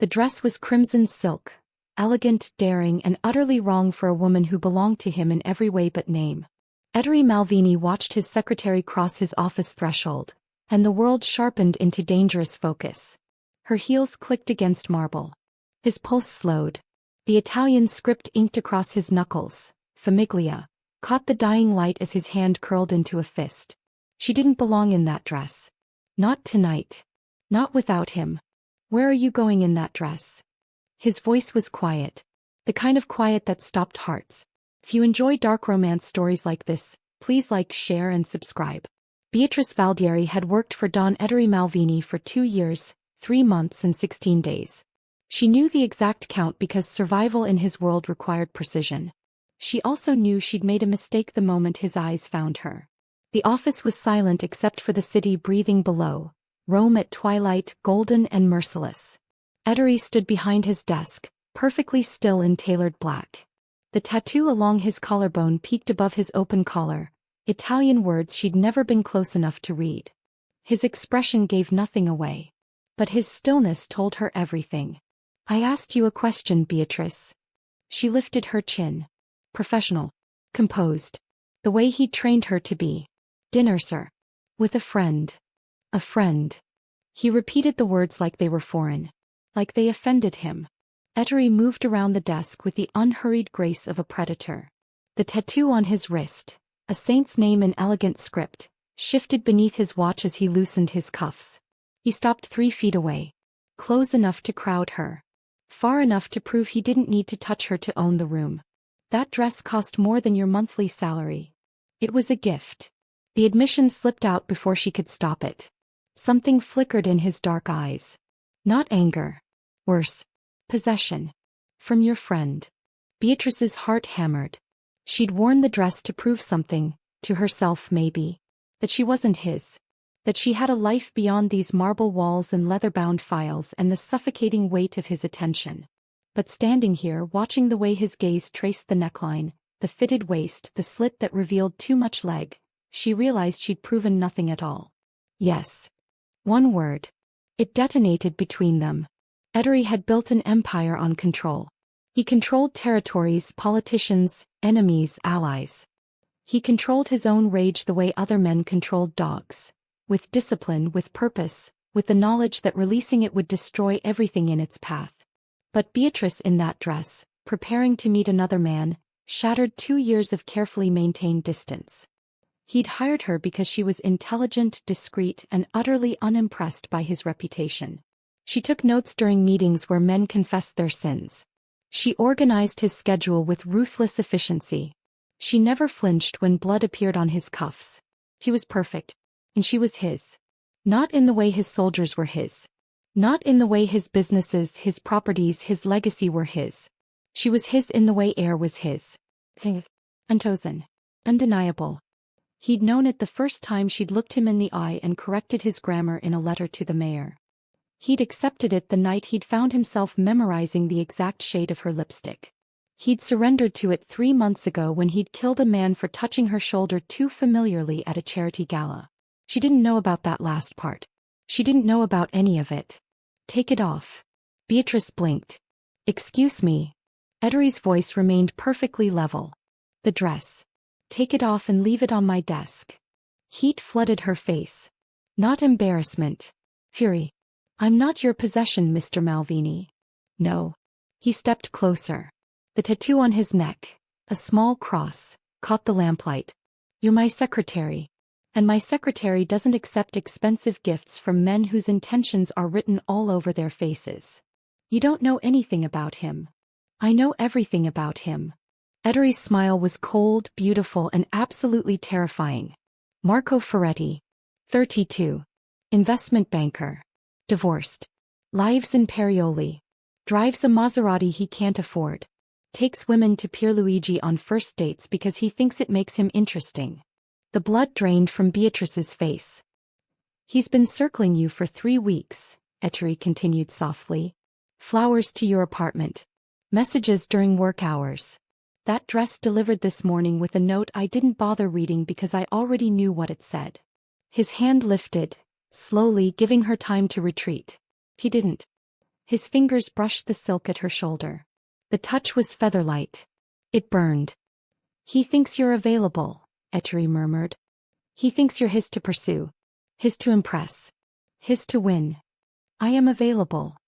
The dress was crimson silk, elegant, daring, and utterly wrong for a woman who belonged to him in every way but name. Ettore Malvini watched his secretary cross his office threshold, and the world sharpened into dangerous focus. Her heels clicked against marble. His pulse slowed. The Italian script inked across his knuckles, Famiglia, caught the dying light as his hand curled into a fist. She didn't belong in that dress. Not tonight. Not without him. Where are you going in that dress? His voice was quiet. The kind of quiet that stopped hearts. If you enjoy dark romance stories like this, please like, share, and subscribe. Beatrice Valdieri had worked for Don Ettore Malvini for 2 years, 3 months and 16 days. She knew the exact count because survival in his world required precision. She also knew she'd made a mistake the moment his eyes found her. The office was silent except for the city breathing below, Rome at twilight, golden and merciless. Ettore stood behind his desk, perfectly still in tailored black. The tattoo along his collarbone peeked above his open collar, Italian words she'd never been close enough to read. His expression gave nothing away. But his stillness told her everything. I asked you a question, Beatrice. She lifted her chin. Professional. Composed. The way he'd trained her to be. Dinner, sir. With a friend. A friend. He repeated the words like they were foreign. Like they offended him. Ettore moved around the desk with the unhurried grace of a predator. The tattoo on his wrist, a saint's name in elegant script, shifted beneath his watch as he loosened his cuffs. He stopped 3 feet away. Close enough to crowd her. Far enough to prove he didn't need to touch her to own the room. That dress cost more than your monthly salary. It was a gift. The admission slipped out before she could stop it. Something flickered in his dark eyes. Not anger. Worse. Possession. From your friend. Beatrice's heart hammered. She'd worn the dress to prove something, to herself maybe. That she wasn't his. That she had a life beyond these marble walls and leather-bound files and the suffocating weight of his attention. But standing here watching the way his gaze traced the neckline, the fitted waist, the slit that revealed too much leg, she realized she'd proven nothing at all. Yes. One word. It detonated between them. Ettore had built an empire on control. He controlled territories, politicians, enemies, allies. He controlled his own rage the way other men controlled dogs. With discipline, with purpose, with the knowledge that releasing it would destroy everything in its path. But Beatrice in that dress, preparing to meet another man, shattered 2 years of carefully maintained distance. He'd hired her because she was intelligent, discreet, and utterly unimpressed by his reputation. She took notes during meetings where men confessed their sins. She organized his schedule with ruthless efficiency. She never flinched when blood appeared on his cuffs. He was perfect. And she was his. Not in the way his soldiers were his. Not in the way his businesses, his properties, his legacy were his. She was his in the way air was his. Unchosen. Undeniable. He'd known it the first time she'd looked him in the eye and corrected his grammar in a letter to the mayor. He'd accepted it the night he'd found himself memorizing the exact shade of her lipstick. He'd surrendered to it 3 months ago when he'd killed a man for touching her shoulder too familiarly at a charity gala. She didn't know about that last part. She didn't know about any of it. Take it off. Beatrice blinked. Excuse me. Ettore's voice remained perfectly level. The dress. Take it off and leave it on my desk. Heat flooded her face. Not embarrassment. Fury. I'm not your possession, Mr. Malvini. No. He stepped closer. The tattoo on his neck, a small cross, caught the lamplight. You're my secretary. And my secretary doesn't accept expensive gifts from men whose intentions are written all over their faces. You don't know anything about him. I know everything about him. Ettore's smile was cold, beautiful, and absolutely terrifying. Marco Ferretti. 32. Investment banker. Divorced. Lives in Perioli. Drives a Maserati he can't afford. Takes women to Pierluigi on first dates because he thinks it makes him interesting. The blood drained from Beatrice's face. He's been circling you for 3 weeks, Ettore continued softly. Flowers to your apartment. Messages during work hours. That dress delivered this morning with a note I didn't bother reading because I already knew what it said. His hand lifted, slowly, giving her time to retreat. He didn't. His fingers brushed the silk at her shoulder. The touch was feather-light. It burned. "He thinks you're available," Ettore murmured. "He thinks you're his to pursue. His to impress. His to win." "I am available."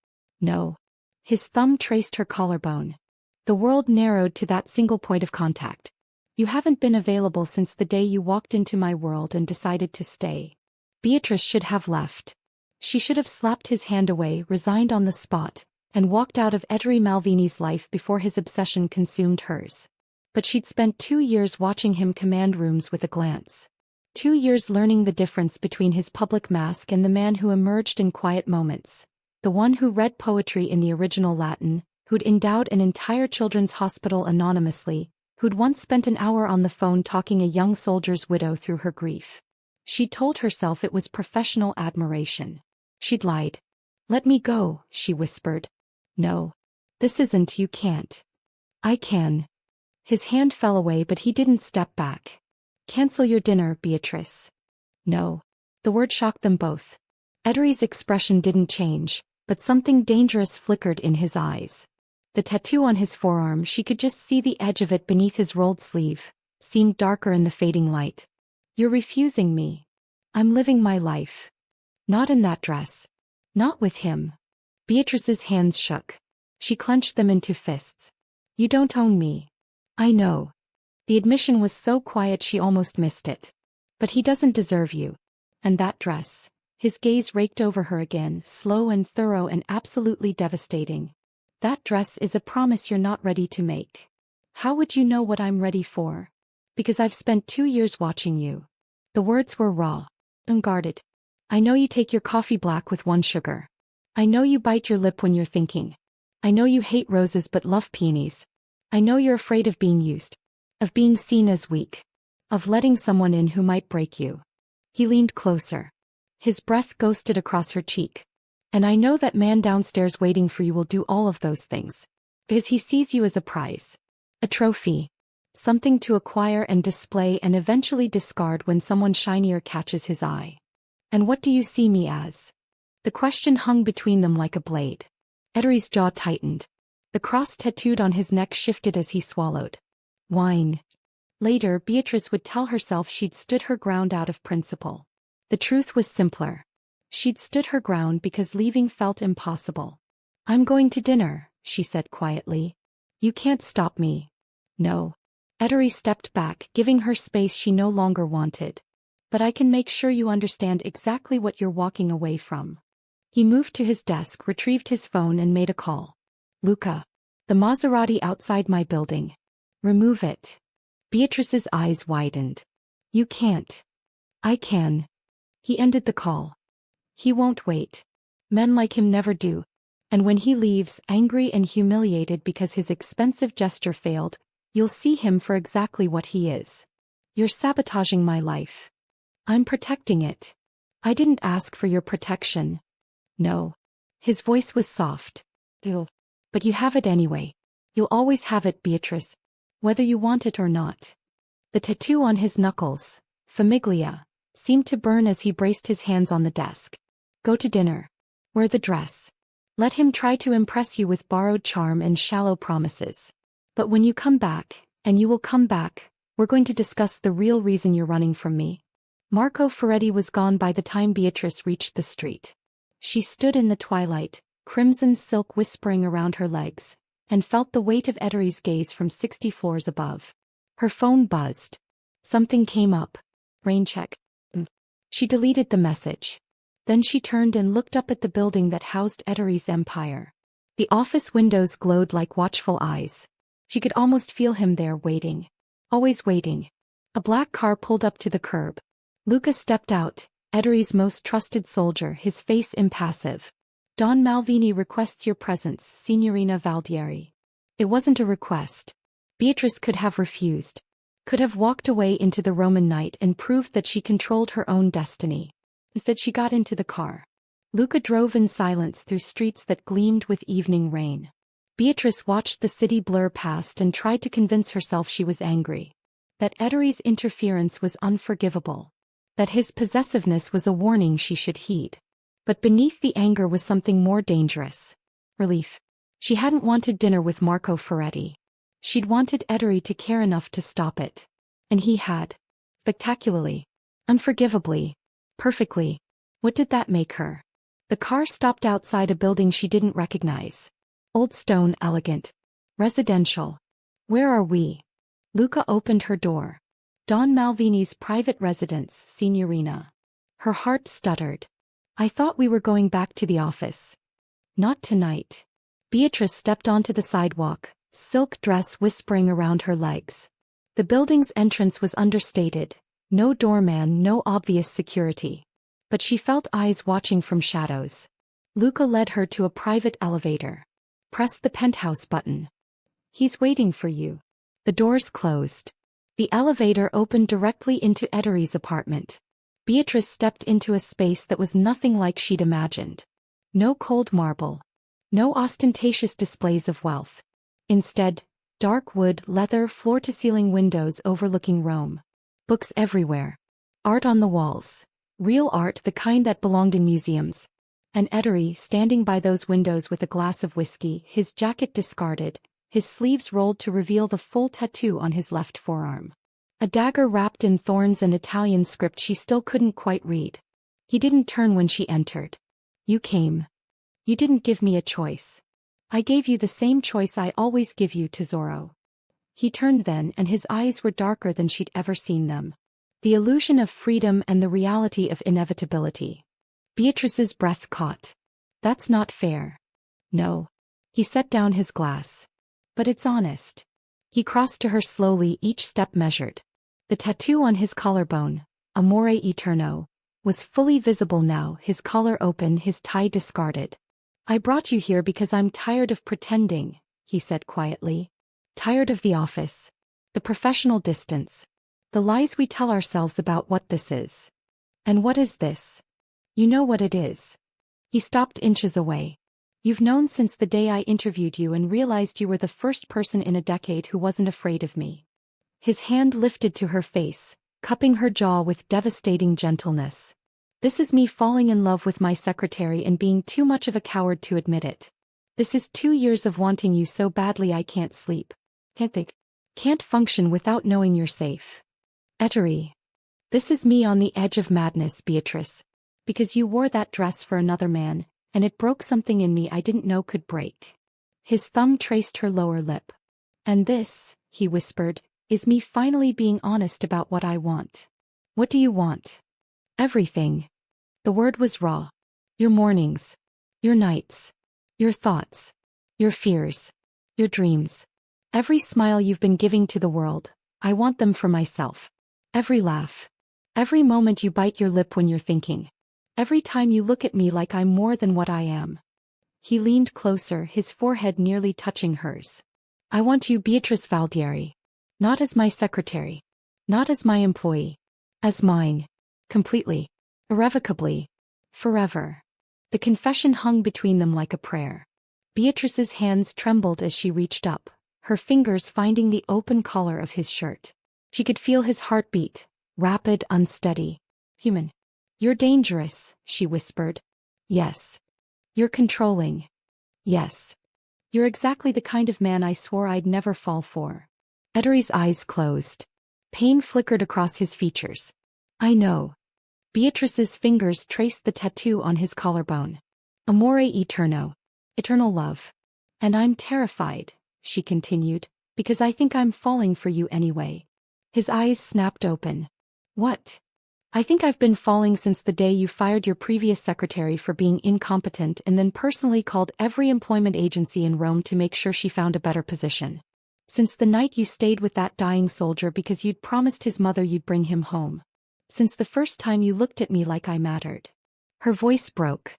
"No." His thumb traced her collarbone. The world narrowed to that single point of contact. "You haven't been available since the day you walked into my world and decided to stay." Beatrice should have left. She should have slapped his hand away, resigned on the spot, and walked out of Ettore Malvini's life before his obsession consumed hers. But she'd spent 2 years watching him command rooms with a glance. 2 years learning the difference between his public mask and the man who emerged in quiet moments. The one who read poetry in the original Latin, who'd endowed an entire children's hospital anonymously, who'd once spent an hour on the phone talking a young soldier's widow through her grief. She'd told herself it was professional admiration. She'd lied. "Let me go," she whispered. "No. This isn't, you can't." "I can." His hand fell away, but he didn't step back. "Cancel your dinner, Beatrice." "No." The word shocked them both. Ettore's expression didn't change, but something dangerous flickered in his eyes. The tattoo on his forearm, she could just see the edge of it beneath his rolled sleeve, seemed darker in the fading light. "You're refusing me. I'm living my life. Not in that dress. Not with him." Beatrice's hands shook. She clenched them into fists. "You don't own me." "I know." The admission was so quiet she almost missed it. "But he doesn't deserve you. And that dress." His gaze raked over her again, slow and thorough and absolutely devastating. "That dress is a promise you're not ready to make." "How would you know what I'm ready for?" "Because I've spent 2 years watching you." The words were raw, unguarded. "I know you take your coffee black with 1 sugar. I know you bite your lip when you're thinking. I know you hate roses but love peonies. I know you're afraid of being used. Of being seen as weak. Of letting someone in who might break you." He leaned closer. His breath ghosted across her cheek. "And I know that man downstairs waiting for you will do all of those things. Because he sees you as a prize. A trophy. Something to acquire and display and eventually discard when someone shinier catches his eye." "And what do you see me as?" The question hung between them like a blade. Ettore's jaw tightened. The cross tattooed on his neck shifted as he swallowed. "Wine." Later, Beatrice would tell herself she'd stood her ground out of principle. The truth was simpler. She'd stood her ground because leaving felt impossible. "I'm going to dinner," she said quietly. "You can't stop me." "No." Ettore stepped back, giving her space she no longer wanted. "But I can make sure you understand exactly what you're walking away from." He moved to his desk, retrieved his phone and made a call. "Luca. The Maserati outside my building. Remove it." Beatrice's eyes widened. "You can't." "I can." He ended the call. "He won't wait. Men like him never do. And when he leaves, angry and humiliated because his expensive gesture failed, you'll see him for exactly what he is. You're sabotaging my life." "I'm protecting it." "I didn't ask for your protection." "No." His voice was soft. "Ew. But you have it anyway. You'll always have it, Beatrice. Whether you want it or not." The tattoo on his knuckles, Famiglia, seemed to burn as he braced his hands on the desk. "Go to dinner. Wear the dress. Let him try to impress you with borrowed charm and shallow promises. But when you come back, and you will come back, we're going to discuss the real reason you're running from me." Marco Ferretti was gone by the time Beatrice reached the street. She stood in the twilight, crimson silk whispering around her legs, and felt the weight of Ettore's gaze from 60 floors above. Her phone buzzed. Something came up. "Rain check." She deleted the message. Then she turned and looked up at the building that housed Ettore's empire. The office windows glowed like watchful eyes. She could almost feel him there waiting. Always waiting. A black car pulled up to the curb. Luca stepped out, Ettore's most trusted soldier, his face impassive. "Don Malvini requests your presence, Signorina Valdieri." It wasn't a request. Beatrice could have refused. Could have walked away into the Roman night and proved that she controlled her own destiny. Instead she got into the car. Luca drove in silence through streets that gleamed with evening rain. Beatrice watched the city blur past and tried to convince herself she was angry. That Ettore's interference was unforgivable. That his possessiveness was a warning she should heed. But beneath the anger was something more dangerous. Relief. She hadn't wanted dinner with Marco Ferretti. She'd wanted Ettore to care enough to stop it. And he had. Spectacularly. Unforgivably. Perfectly. What did that make her? The car stopped outside a building she didn't recognize. Old stone, elegant. Residential. Where are we? Luca opened her door. Don Malvini's private residence, Signorina. Her heart stuttered. I thought we were going back to the office. Not tonight. Beatrice stepped onto the sidewalk, silk dress whispering around her legs. The building's entrance was understated. No doorman, no obvious security. But she felt eyes watching from shadows. Luca led her to a private elevator. Press the penthouse button. He's waiting for you. The doors closed. The elevator opened directly into Ettore's apartment. Beatrice stepped into a space that was nothing like she'd imagined. No cold marble. No ostentatious displays of wealth. Instead, dark wood, leather, floor-to-ceiling windows overlooking Rome. Books everywhere. Art on the walls. Real art, the kind that belonged in museums. And Ettore standing by those windows with a glass of whiskey, his jacket discarded, his sleeves rolled to reveal the full tattoo on his left forearm. A dagger wrapped in thorns and Italian script she still couldn't quite read. He didn't turn when she entered. You came. You didn't give me a choice. I gave you the same choice I always give you, tesoro. He turned then and his eyes were darker than she'd ever seen them. The illusion of freedom and the reality of inevitability. Beatrice's breath caught. That's not fair. No. He set down his glass. But it's honest. He crossed to her slowly, each step measured. The tattoo on his collarbone, Amore Eterno, was fully visible now, his collar open, his tie discarded. I brought you here because I'm tired of pretending, he said quietly. Tired of the office. The professional distance. The lies we tell ourselves about what this is. And what is this? You know what it is. He stopped inches away. You've known since the day I interviewed you and realized you were the first person in a decade who wasn't afraid of me. His hand lifted to her face, cupping her jaw with devastating gentleness. This is me falling in love with my secretary and being too much of a coward to admit it. This is 2 years of wanting you so badly I can't sleep. Can't think. Can't function without knowing you're safe. Ettore. This is me on the edge of madness, Beatrice. Because you wore that dress for another man, and it broke something in me I didn't know could break. His thumb traced her lower lip. And this, he whispered, is me finally being honest about what I want. What do you want? Everything. The word was raw. Your mornings. Your nights. Your thoughts. Your fears. Your dreams. Every smile you've been giving to the world, I want them for myself. Every laugh. Every moment you bite your lip when you're thinking. Every time you look at me like I'm more than what I am. He leaned closer, his forehead nearly touching hers. I want you, Beatrice Valdieri. Not as my secretary. Not as my employee. As mine. Completely. Irrevocably. Forever. The confession hung between them like a prayer. Beatrice's hands trembled as she reached up, her fingers finding the open collar of his shirt. She could feel his heartbeat, rapid, unsteady. Human. You're dangerous, she whispered. Yes. You're controlling. Yes. You're exactly the kind of man I swore I'd never fall for. Ettore's eyes closed. Pain flickered across his features. I know. Beatrice's fingers traced the tattoo on his collarbone. Amore Eterno. Eternal love. And I'm terrified, she continued, because I think I'm falling for you anyway. His eyes snapped open. What? I think I've been falling since the day you fired your previous secretary for being incompetent and then personally called every employment agency in Rome to make sure she found a better position. Since the night you stayed with that dying soldier because you'd promised his mother you'd bring him home. Since the first time you looked at me like I mattered. Her voice broke.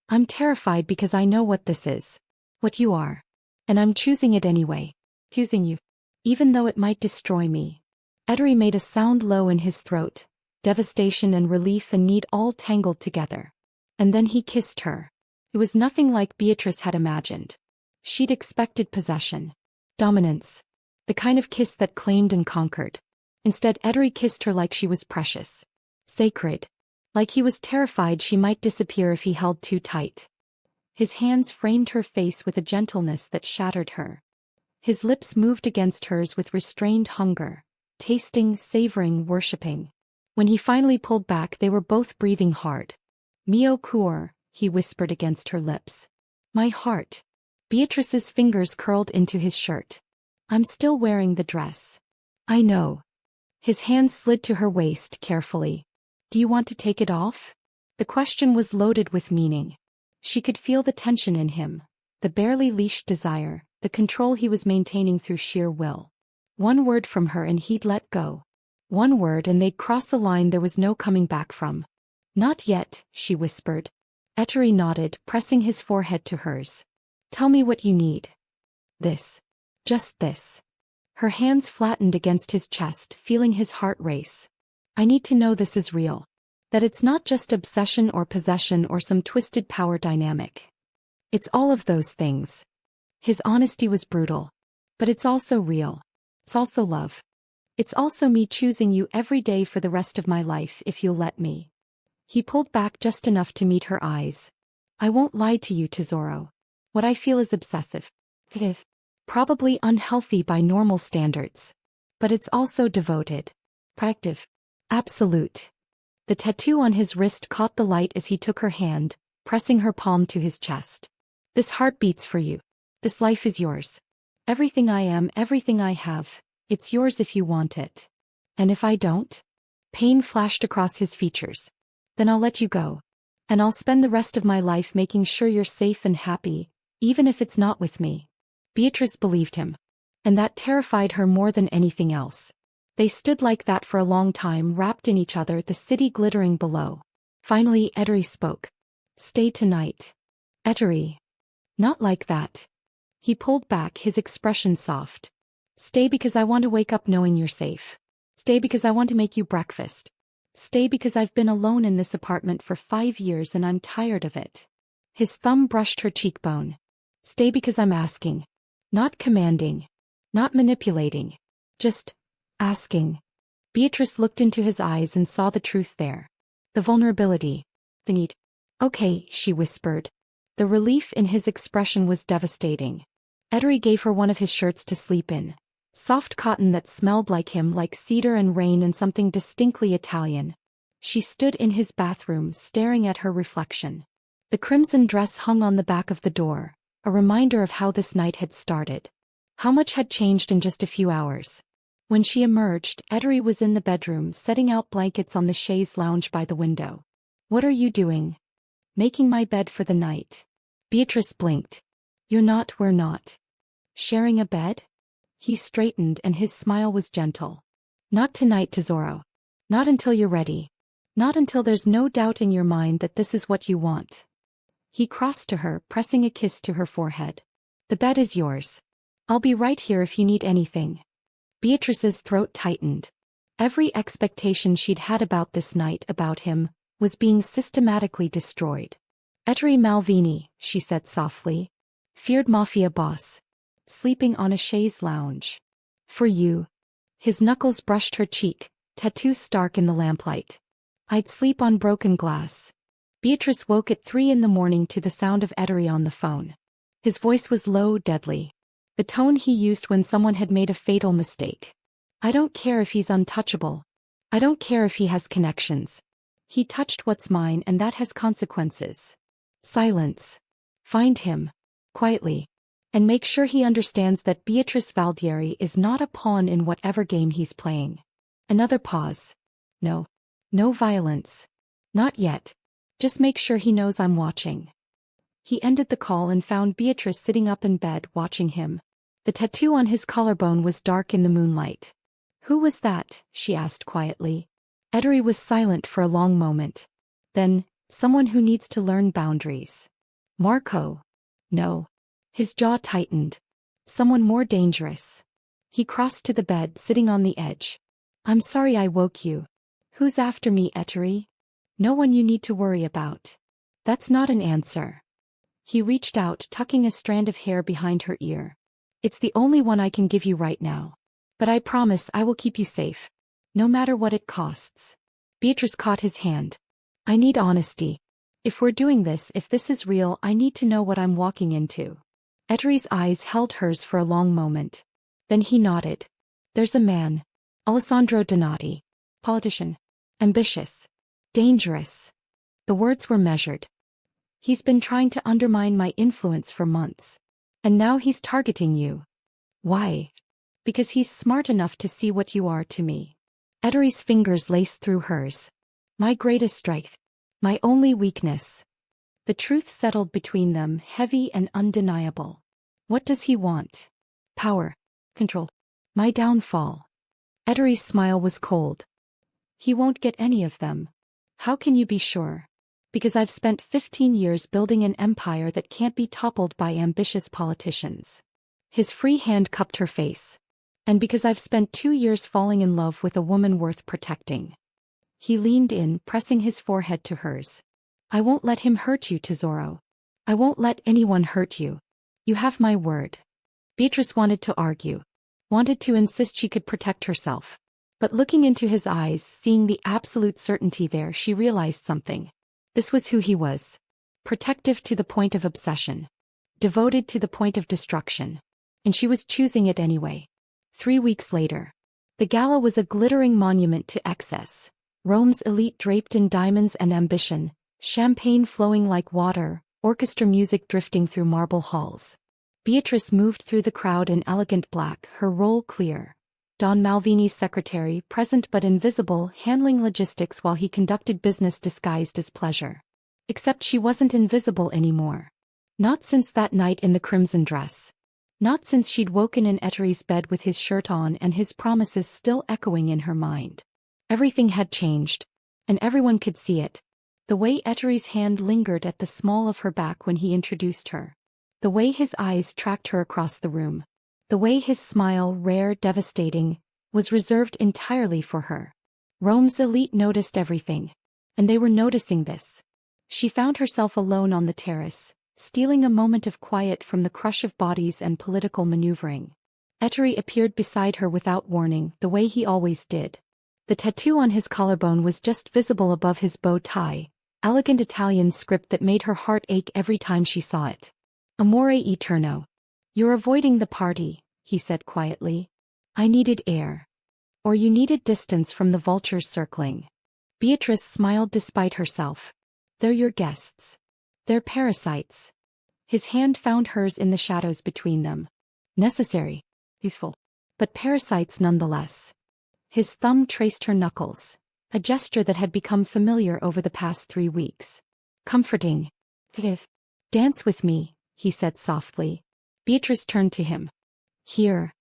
I'm terrified because I know what this is. What you are. And I'm choosing it anyway. Choosing you. Even though it might destroy me. Ettore made a sound low in his throat. Devastation and relief and need all tangled together. And then he kissed her. It was nothing like Beatrice had imagined. She'd expected possession. Dominance. The kind of kiss that claimed and conquered. Instead, Ettore kissed her like she was precious. Sacred. Like he was terrified she might disappear if he held too tight. His hands framed her face with a gentleness that shattered her. His lips moved against hers with restrained hunger, tasting, savoring, worshipping. When he finally pulled back, they were both breathing hard. Mio cor, he whispered against her lips. My heart. Beatrice's fingers curled into his shirt. I'm still wearing the dress. I know. His hand slid to her waist carefully. Do you want to take it off? The question was loaded with meaning. She could feel the tension in him, the barely leashed desire, the control he was maintaining through sheer will. One word from her and he'd let go. One word and they'd cross a line there was no coming back from. Not yet, she whispered. Ettore nodded, pressing his forehead to hers. Tell me what you need. This. Just this. Her hands flattened against his chest, feeling his heart race. I need to know this is real. That it's not just obsession or possession or some twisted power dynamic. It's all of those things. His honesty was brutal. But it's also real. It's also love. It's also me choosing you every day for the rest of my life if you'll let me. He pulled back just enough to meet her eyes. I won't lie to you, Tesoro. What I feel is obsessive. Probably unhealthy by normal standards. But it's also devoted. Proactive. Absolute. The tattoo on his wrist caught the light as he took her hand, pressing her palm to his chest. This heart beats for you. This life is yours. Everything I am, everything I have, it's yours if you want it. And if I don't? Pain flashed across his features. Then I'll let you go. And I'll spend the rest of my life making sure you're safe and happy, even if it's not with me. Beatrice believed him. And that terrified her more than anything else. They stood like that for a long time, wrapped in each other, the city glittering below. Finally, Ettore spoke. Stay tonight. Ettore. Not like that. He pulled back, his expression soft. Stay because I want to wake up knowing you're safe. Stay because I want to make you breakfast. Stay because I've been alone in this apartment for 5 years and I'm tired of it. His thumb brushed her cheekbone. Stay because I'm asking. Not commanding. Not manipulating. Just asking. Beatrice looked into his eyes and saw the truth there. The vulnerability. The need. Okay, she whispered. The relief in his expression was devastating. Ettore gave her one of his shirts to sleep in. Soft cotton that smelled like him, like cedar and rain and something distinctly Italian. She stood in his bathroom, staring at her reflection. The crimson dress hung on the back of the door, a reminder of how this night had started. How much had changed in just a few hours. When she emerged, Ettore was in the bedroom, setting out blankets on the chaise lounge by the window. What are you doing? Making my bed for the night. Beatrice blinked. We're not. Sharing a bed? He straightened and his smile was gentle. Not tonight, Tesoro. Not until you're ready. Not until there's no doubt in your mind that this is what you want. He crossed to her, pressing a kiss to her forehead. The bed is yours. I'll be right here if you need anything. Beatrice's throat tightened. Every expectation she'd had about this night, about him, was being systematically destroyed. Ettore Malvini, she said softly. Feared Mafia boss. Sleeping on a chaise lounge. For you. His knuckles brushed her cheek, tattoo stark in the lamplight. I'd sleep on broken glass. Beatrice woke at 3 a.m. to the sound of Ettore on the phone. His voice was low, deadly. The tone he used when someone had made a fatal mistake. I don't care if he's untouchable. I don't care if he has connections. He touched what's mine and that has consequences. Silence. Find him. Quietly. And make sure he understands that Beatrice Valdieri is not a pawn in whatever game he's playing. Another pause. No. No violence. Not yet. Just make sure he knows I'm watching. He ended the call and found Beatrice sitting up in bed watching him. The tattoo on his collarbone was dark in the moonlight. Who was that? She asked quietly. Ettore was silent for a long moment. Then, someone who needs to learn boundaries. Marco. No. His jaw tightened. Someone more dangerous. He crossed to the bed, sitting on the edge. I'm sorry I woke you. Who's after me, Ettore? No one you need to worry about. That's not an answer. He reached out, tucking a strand of hair behind her ear. It's the only one I can give you right now. But I promise I will keep you safe. No matter what it costs. Beatrice caught his hand. I need honesty. If we're doing this, if this is real, I need to know what I'm walking into. Ettere's eyes held hers for a long moment. Then he nodded. There's a man. Alessandro Donati. Politician. Ambitious. Dangerous. The words were measured. He's been trying to undermine my influence for months. And now he's targeting you. Why? Because he's smart enough to see what you are to me. Ettere's fingers laced through hers. My greatest strength. My only weakness. The truth settled between them, heavy and undeniable. What does he want? Power. Control. My downfall. Ettere's smile was cold. He won't get any of them. How can you be sure? Because I've spent 15 years building an empire that can't be toppled by ambitious politicians. His free hand cupped her face. And because I've spent 2 years falling in love with a woman worth protecting. He leaned in, pressing his forehead to hers. I won't let him hurt you, Tesoro. I won't let anyone hurt you. You have my word. Beatrice wanted to argue. Wanted to insist she could protect herself. But looking into his eyes, seeing the absolute certainty there, she realized something. This was who he was. Protective to the point of obsession. Devoted to the point of destruction. And she was choosing it anyway. 3 weeks later. The gala was a glittering monument to excess. Rome's elite draped in diamonds and ambition, champagne flowing like water, orchestra music drifting through marble halls. Beatrice moved through the crowd in elegant black, her role clear. Don Malvini's secretary, present but invisible, handling logistics while he conducted business disguised as pleasure. Except she wasn't invisible anymore. Not since that night in the crimson dress. Not since she'd woken in Ettere's bed with his shirt on and his promises still echoing in her mind. Everything had changed. And everyone could see it. The way Ettere's hand lingered at the small of her back when he introduced her. The way his eyes tracked her across the room. The way his smile, rare, devastating, was reserved entirely for her. Rome's elite noticed everything. And they were noticing this. She found herself alone on the terrace, stealing a moment of quiet from the crush of bodies and political maneuvering. Ettore appeared beside her without warning, the way he always did. The tattoo on his collarbone was just visible above his bow tie, elegant Italian script that made her heart ache every time she saw it. Amore eterno. You're avoiding the party, he said quietly. I needed air. Or you needed distance from the vultures circling. Beatrice smiled despite herself. They're your guests. They're parasites. His hand found hers in the shadows between them. Necessary. Useful. But parasites nonetheless. His thumb traced her knuckles. A gesture that had become familiar over the past 3 weeks. Comforting. Dance with me, he said softly. Beatrice turned to him. Here.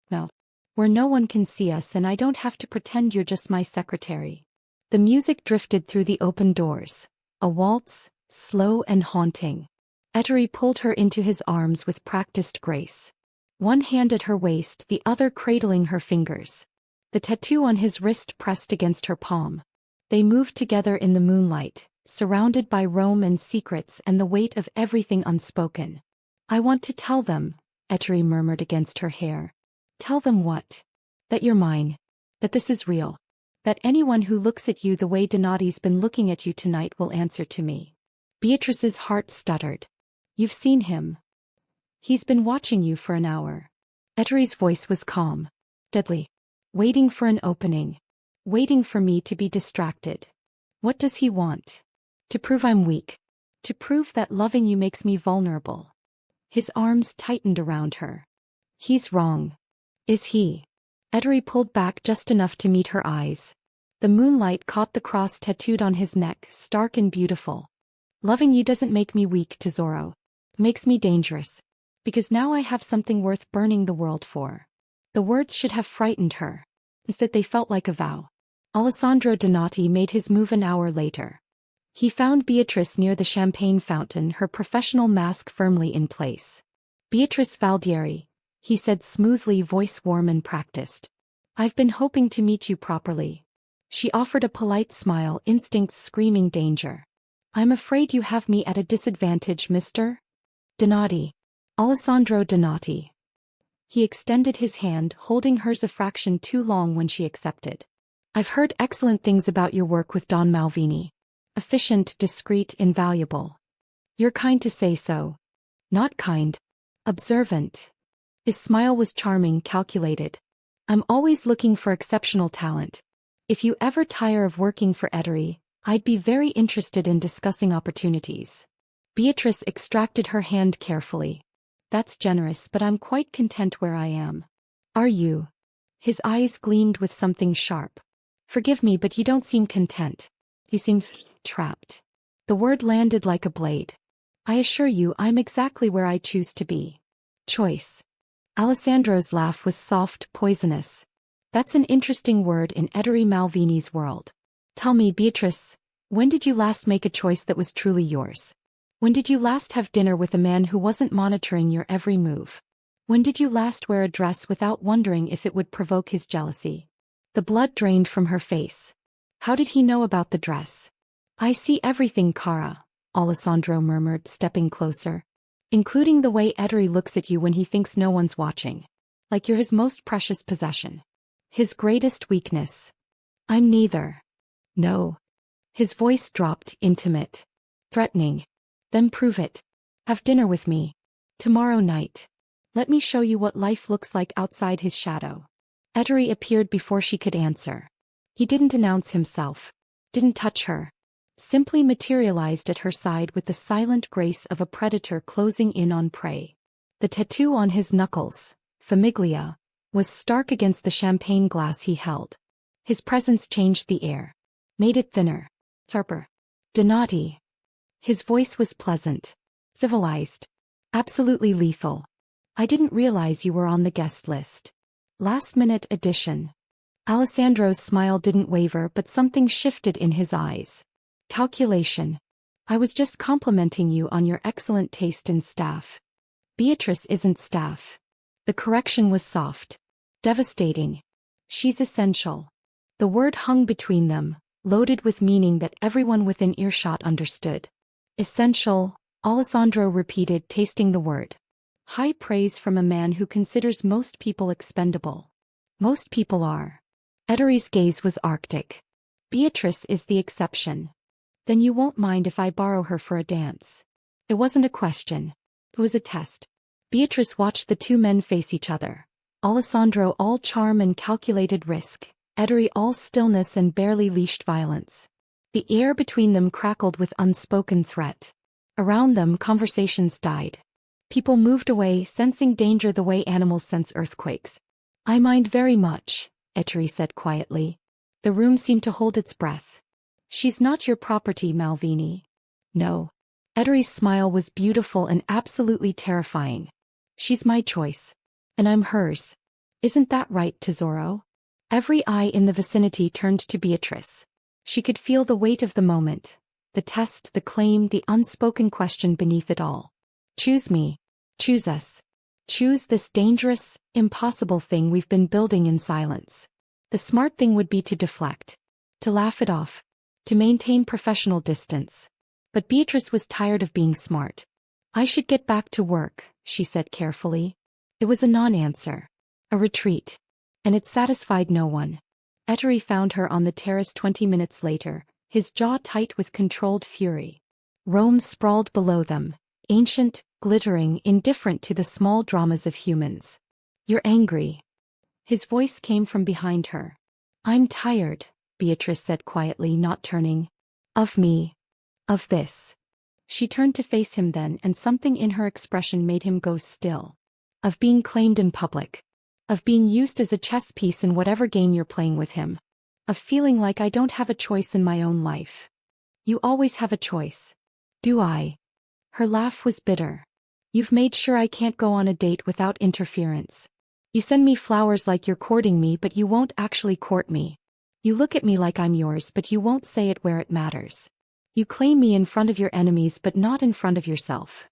No. Where no one can see us and I don't have to pretend you're just my secretary. The music drifted through the open doors. A waltz, slow and haunting. Ettore pulled her into his arms with practiced grace. One hand at her waist, the other cradling her fingers. The tattoo on his wrist pressed against her palm. They moved together in the moonlight, surrounded by Rome and secrets and the weight of everything unspoken. I want to tell them, Ettore murmured against her hair. Tell them what? That you're mine. That this is real. That anyone who looks at you the way Donati's been looking at you tonight will answer to me. Beatrice's heart stuttered. You've seen him. He's been watching you for an hour. Ettore's voice was calm. Deadly. Waiting for an opening. Waiting for me to be distracted. What does he want? To prove I'm weak. To prove that loving you makes me vulnerable. His arms tightened around her. He's wrong. Is he? Ettore pulled back just enough to meet her eyes. The moonlight caught the cross tattooed on his neck, stark and beautiful. Loving you doesn't make me weak, Tesoro. Makes me dangerous. Because now I have something worth burning the world for. The words should have frightened her. Instead they felt like a vow. Alessandro Donati made his move an hour later. He found Beatrice near the champagne fountain, her professional mask firmly in place. Beatrice Valdieri, he said smoothly, voice warm and practiced. I've been hoping to meet you properly. She offered a polite smile, instincts screaming danger. I'm afraid you have me at a disadvantage, Mr. Donati. Alessandro Donati. He extended his hand, holding hers a fraction too long when she accepted. I've heard excellent things about your work with Don Malvini. Efficient, discreet, invaluable. You're kind to say so. Not kind. Observant. His smile was charming, calculated. I'm always looking for exceptional talent. If you ever tire of working for Ettore, I'd be very interested in discussing opportunities. Beatrice extracted her hand carefully. That's generous, but I'm quite content where I am. Are you? His eyes gleamed with something sharp. Forgive me, but you don't seem content. You seem trapped. The word landed like a blade. I assure you I'm exactly where I choose to be. Choice. Alessandro's laugh was soft, poisonous. That's an interesting word in Ettore Malvini's world. Tell me, Beatrice, when did you last make a choice that was truly yours? When did you last have dinner with a man who wasn't monitoring your every move? When did you last wear a dress without wondering if it would provoke his jealousy? The blood drained from her face. How did he know about the dress? I see everything, Cara, Alessandro murmured, stepping closer. Including the way Ettore looks at you when he thinks no one's watching. Like you're his most precious possession. His greatest weakness. I'm neither. No. His voice dropped, intimate. Threatening. Then prove it. Have dinner with me. Tomorrow night. Let me show you what life looks like outside his shadow. Ettore appeared before she could answer. He didn't announce himself. Didn't touch her. Simply materialized at her side with the silent grace of a predator closing in on prey. The tattoo on his knuckles, Famiglia, was stark against the champagne glass he held. His presence changed the air. Made it thinner. Sharper. Donati. His voice was pleasant. Civilized. Absolutely lethal. I didn't realize you were on the guest list. Last-minute addition. Alessandro's smile didn't waver, but something shifted in his eyes. Calculation. I was just complimenting you on your excellent taste in staff. Beatrice isn't staff. The correction was soft. Devastating. She's essential. The word hung between them, loaded with meaning that everyone within earshot understood. Essential, Alessandro repeated, tasting the word. High praise from a man who considers most people expendable. Most people are. Ettore's gaze was arctic. Beatrice is the exception. Then you won't mind if I borrow her for a dance. It wasn't a question. It was a test. Beatrice watched the two men face each other. Alessandro all charm and calculated risk, Ettore all stillness and barely leashed violence. The air between them crackled with unspoken threat. Around them conversations died. People moved away, sensing danger the way animals sense earthquakes. I mind very much, Ettore said quietly. The room seemed to hold its breath. She's not your property, Malvini. No. Ettore's smile was beautiful and absolutely terrifying. She's my choice. And I'm hers. Isn't that right, Tesoro? Every eye in the vicinity turned to Beatrice. She could feel the weight of the moment. The test, the claim, the unspoken question beneath it all. Choose me. Choose us. Choose this dangerous, impossible thing we've been building in silence. The smart thing would be to deflect. To laugh it off. To maintain professional distance. But Beatrice was tired of being smart. I should get back to work, she said carefully. It was a non-answer. A retreat. And it satisfied no one. Ettore found her on the terrace 20 minutes later, his jaw tight with controlled fury. Rome sprawled below them, ancient, glittering, indifferent to the small dramas of humans. You're angry. His voice came from behind her. I'm tired, Beatrice said quietly, not turning. Of me. Of this. She turned to face him then, and something in her expression made him go still. Of being claimed in public. Of being used as a chess piece in whatever game you're playing with him. Of feeling like I don't have a choice in my own life. You always have a choice. Do I? Her laugh was bitter. You've made sure I can't go on a date without interference. You send me flowers like you're courting me, but you won't actually court me. You look at me like I'm yours, but you won't say it where it matters. You claim me in front of your enemies, but not in front of yourself.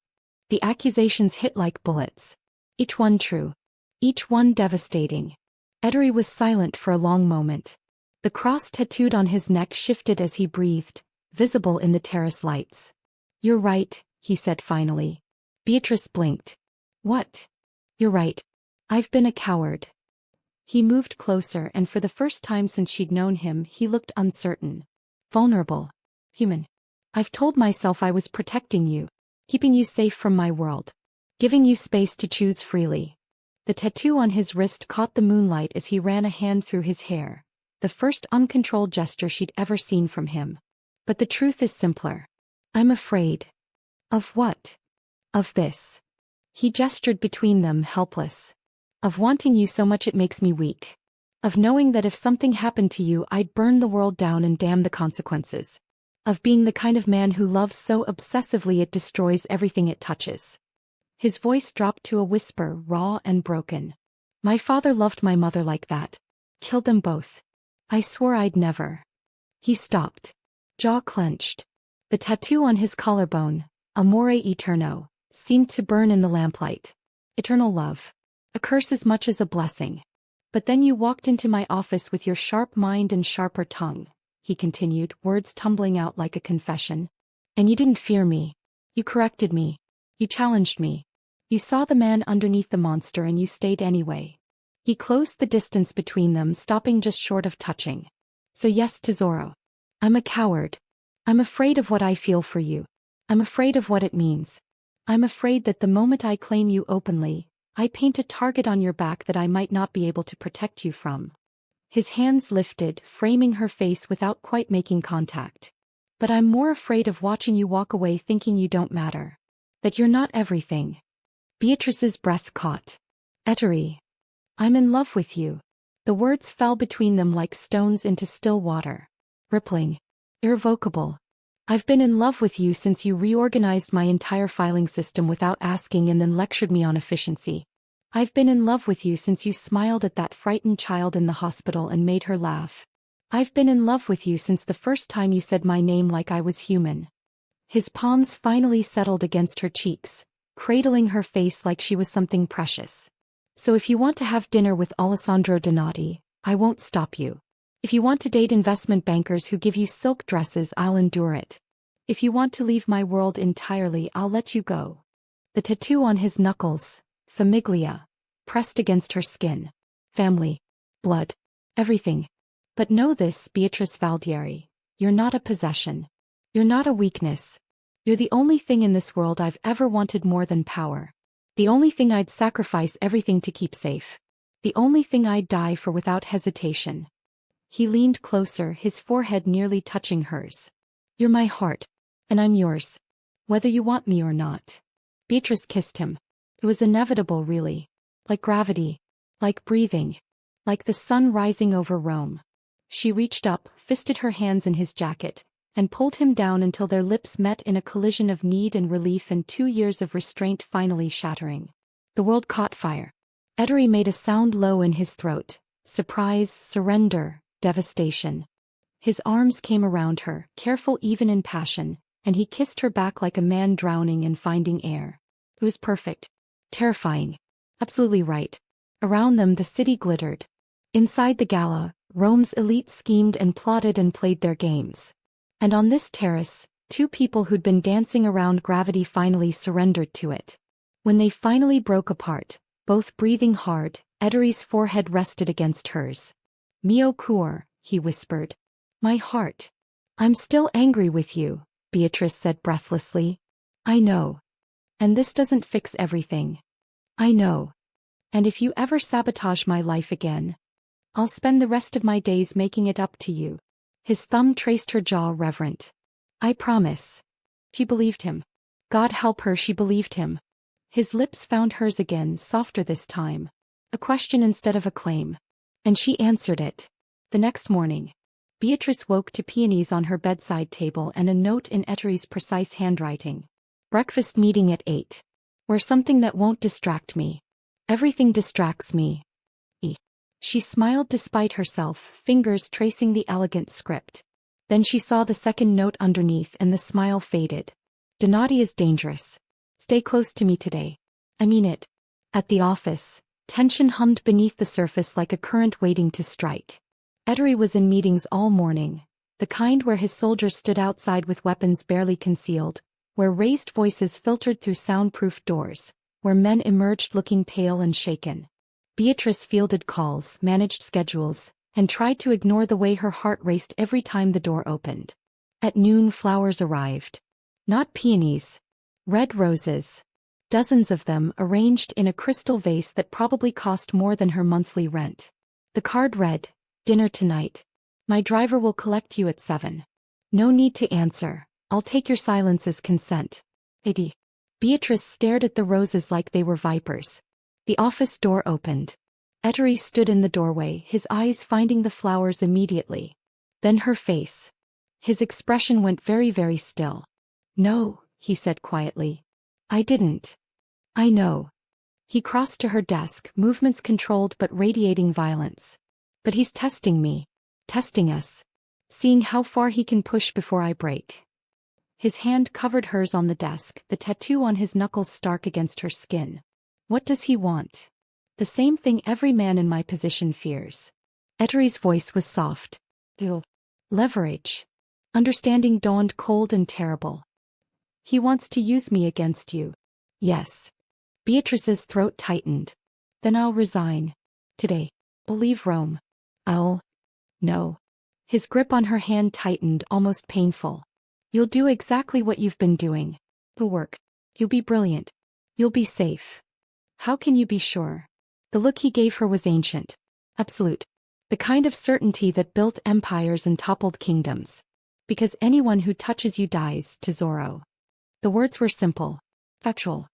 The accusations hit like bullets. Each one true. Each one devastating. Ettore was silent for a long moment. The cross tattooed on his neck shifted as he breathed, visible in the terrace lights. You're right, he said finally. Beatrice blinked. What? You're right. I've been a coward. He moved closer, and for the first time since she'd known him, he looked uncertain. Vulnerable. Human. I've told myself I was protecting you, keeping you safe from my world, giving you space to choose freely. The tattoo on his wrist caught the moonlight as he ran a hand through his hair, the first uncontrolled gesture she'd ever seen from him. But the truth is simpler. I'm afraid. Of what? Of this. He gestured between them, helpless. Of wanting you so much it makes me weak. Of knowing that if something happened to you I'd burn the world down and damn the consequences. Of being the kind of man who loves so obsessively it destroys everything it touches. His voice dropped to a whisper, raw and broken. My father loved my mother like that. Killed them both. I swore I'd never. He stopped. Jaw clenched. The tattoo on his collarbone, Amore Eterno, seemed to burn in the lamplight. Eternal love. A curse as much as a blessing. But then you walked into my office with your sharp mind and sharper tongue, he continued, words tumbling out like a confession. And you didn't fear me. You corrected me. You challenged me. You saw the man underneath the monster and you stayed anyway. He closed the distance between them, stopping just short of touching. So yes, Tesoro. I'm a coward. I'm afraid of what I feel for you. I'm afraid of what it means. I'm afraid that the moment I claim you openly, I paint a target on your back that I might not be able to protect you from. His hands lifted, framing her face without quite making contact. But I'm more afraid of watching you walk away thinking you don't matter. That you're not everything. Beatrice's breath caught. Ettore. I'm in love with you. The words fell between them like stones into still water. Rippling. Irrevocable. I've been in love with you since you reorganized my entire filing system without asking and then lectured me on efficiency. I've been in love with you since you smiled at that frightened child in the hospital and made her laugh. I've been in love with you since the first time you said my name like I was human. His palms finally settled against her cheeks, cradling her face like she was something precious. So if you want to have dinner with Alessandro Donati, I won't stop you. If you want to date investment bankers who give you silk dresses, I'll endure it. If you want to leave my world entirely, I'll let you go. The tattoo on his knuckles, Famiglia, pressed against her skin. Family. Blood. Everything. But know this, Beatrice Valdieri. You're not a possession. You're not a weakness. You're the only thing in this world I've ever wanted more than power. The only thing I'd sacrifice everything to keep safe. The only thing I'd die for without hesitation. He leaned closer, his forehead nearly touching hers. You're my heart. And I'm yours. Whether you want me or not. Beatrice kissed him. It was inevitable, really. Like gravity. Like breathing. Like the sun rising over Rome. She reached up, fisted her hands in his jacket, and pulled him down until their lips met in a collision of need and relief and 2 years of restraint finally shattering. The world caught fire. Ettore made a sound low in his throat. Surprise, surrender, devastation. His arms came around her, careful even in passion, and he kissed her back like a man drowning and finding air. It was perfect. Terrifying. Absolutely right. Around them the city glittered. Inside the gala, Rome's elite schemed and plotted and played their games. And on this terrace, 2 people who'd been dancing around gravity finally surrendered to it. When they finally broke apart, both breathing hard, Ettore's forehead rested against hers. Mio cuor, he whispered. My heart. I'm still angry with you, Beatrice said breathlessly. I know. And this doesn't fix everything. I know. And if you ever sabotage my life again, I'll spend the rest of my days making it up to you. His thumb traced her jaw, reverent. I promise. She believed him. God help her, she believed him. His lips found hers again, softer this time. A question instead of a claim. And she answered it. The next morning, Beatrice woke to peonies on her bedside table and a note in Ettore's precise handwriting. Breakfast meeting at 8. Or something that won't distract me. Everything distracts me. She smiled despite herself, fingers tracing the elegant script. Then she saw the second note underneath and the smile faded. Donati is dangerous. Stay close to me today. I mean it. At the office, tension hummed beneath the surface like a current waiting to strike. Ettore was in meetings all morning, the kind where his soldiers stood outside with weapons barely concealed, where raised voices filtered through soundproof doors, where men emerged looking pale and shaken. Beatrice fielded calls, managed schedules, and tried to ignore the way her heart raced every time the door opened. At noon flowers arrived. Not peonies. Red roses. Dozens of them arranged in a crystal vase that probably cost more than her monthly rent. The card read, "Dinner tonight. My driver will collect you at 7. No need to answer. I'll take your silence as consent." Eddie. Beatrice stared at the roses like they were vipers. The office door opened. Ettore stood in the doorway, his eyes finding the flowers immediately. Then her face. His expression went very, very still. "No," he said quietly. "I didn't." "I know." He crossed to her desk, movements controlled but radiating violence. "But he's testing me. Testing us. Seeing how far he can push before I break." His hand covered hers on the desk, the tattoo on his knuckles stark against her skin. "What does he want?" "The same thing every man in my position fears." Ettore's voice was soft. "Ew. Leverage." Understanding dawned cold and terrible. "He wants to use me against you." "Yes." Beatrice's throat tightened. "Then I'll resign. Today. I'll leave Rome. No." His grip on her hand tightened, almost painful. "You'll do exactly what you've been doing. You'll work. You'll be brilliant. You'll be safe." "How can you be sure?" The look he gave her was ancient. Absolute. The kind of certainty that built empires and toppled kingdoms. "Because anyone who touches you dies, tesoro." The words were simple. Factual.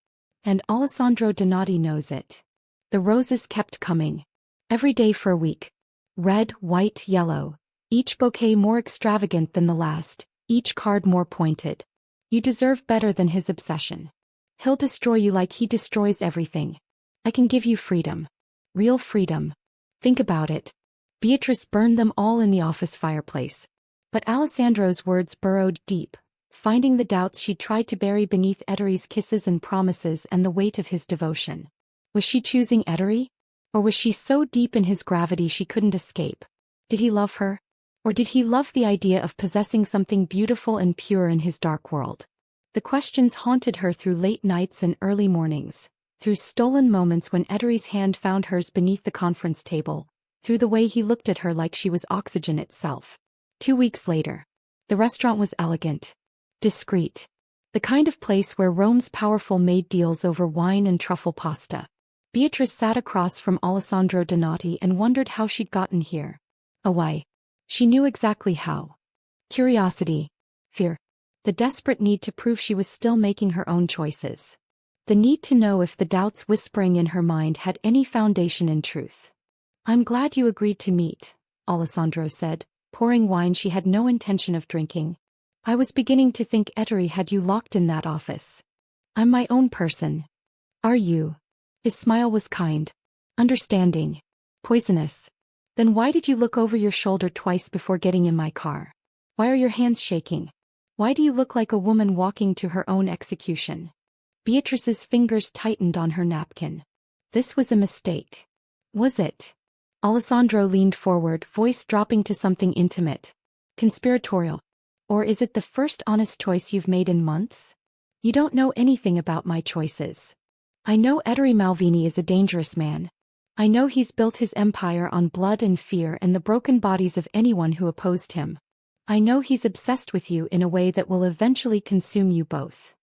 And Alessandro Donati knows it. The roses kept coming. Every day for a week. Red, white, yellow. Each bouquet more extravagant than the last, each card more pointed. "You deserve better than his obsession. He'll destroy you like he destroys everything. I can give you freedom. Real freedom. Think about it." Beatrice burned them all in the office fireplace. But Alessandro's words burrowed deep, finding the doubts she'd tried to bury beneath Ettore's kisses and promises and the weight of his devotion. Was she choosing Ettore? Or was she so deep in his gravity she couldn't escape? Did he love her? Or did he love the idea of possessing something beautiful and pure in his dark world? The questions haunted her through late nights and early mornings, through stolen moments when Ettore's hand found hers beneath the conference table, through the way he looked at her like she was oxygen itself. 2 weeks later. The restaurant was elegant. Discreet. The kind of place where Rome's powerful made deals over wine and truffle pasta. Beatrice sat across from Alessandro Donati and wondered how she'd gotten here. Why? She knew exactly how. Curiosity. Fear. The desperate need to prove she was still making her own choices. The need to know if the doubts whispering in her mind had any foundation in truth. "I'm glad you agreed to meet," Alessandro said, pouring wine she had no intention of drinking. "I was beginning to think Ettore had you locked in that office." "I'm my own person." "Are you?" His smile was kind. Understanding. Poisonous. "Then why did you look over your shoulder twice before getting in my car? Why are your hands shaking? Why do you look like a woman walking to her own execution?" Beatrice's fingers tightened on her napkin. This was a mistake. Was it? Alessandro leaned forward, voice dropping to something intimate. Conspiratorial. "Or is it the first honest choice you've made in months?" "You don't know anything about my choices." "I know Ettore Malvini is a dangerous man. I know he's built his empire on blood and fear and the broken bodies of anyone who opposed him. I know he's obsessed with you in a way that will eventually consume you both."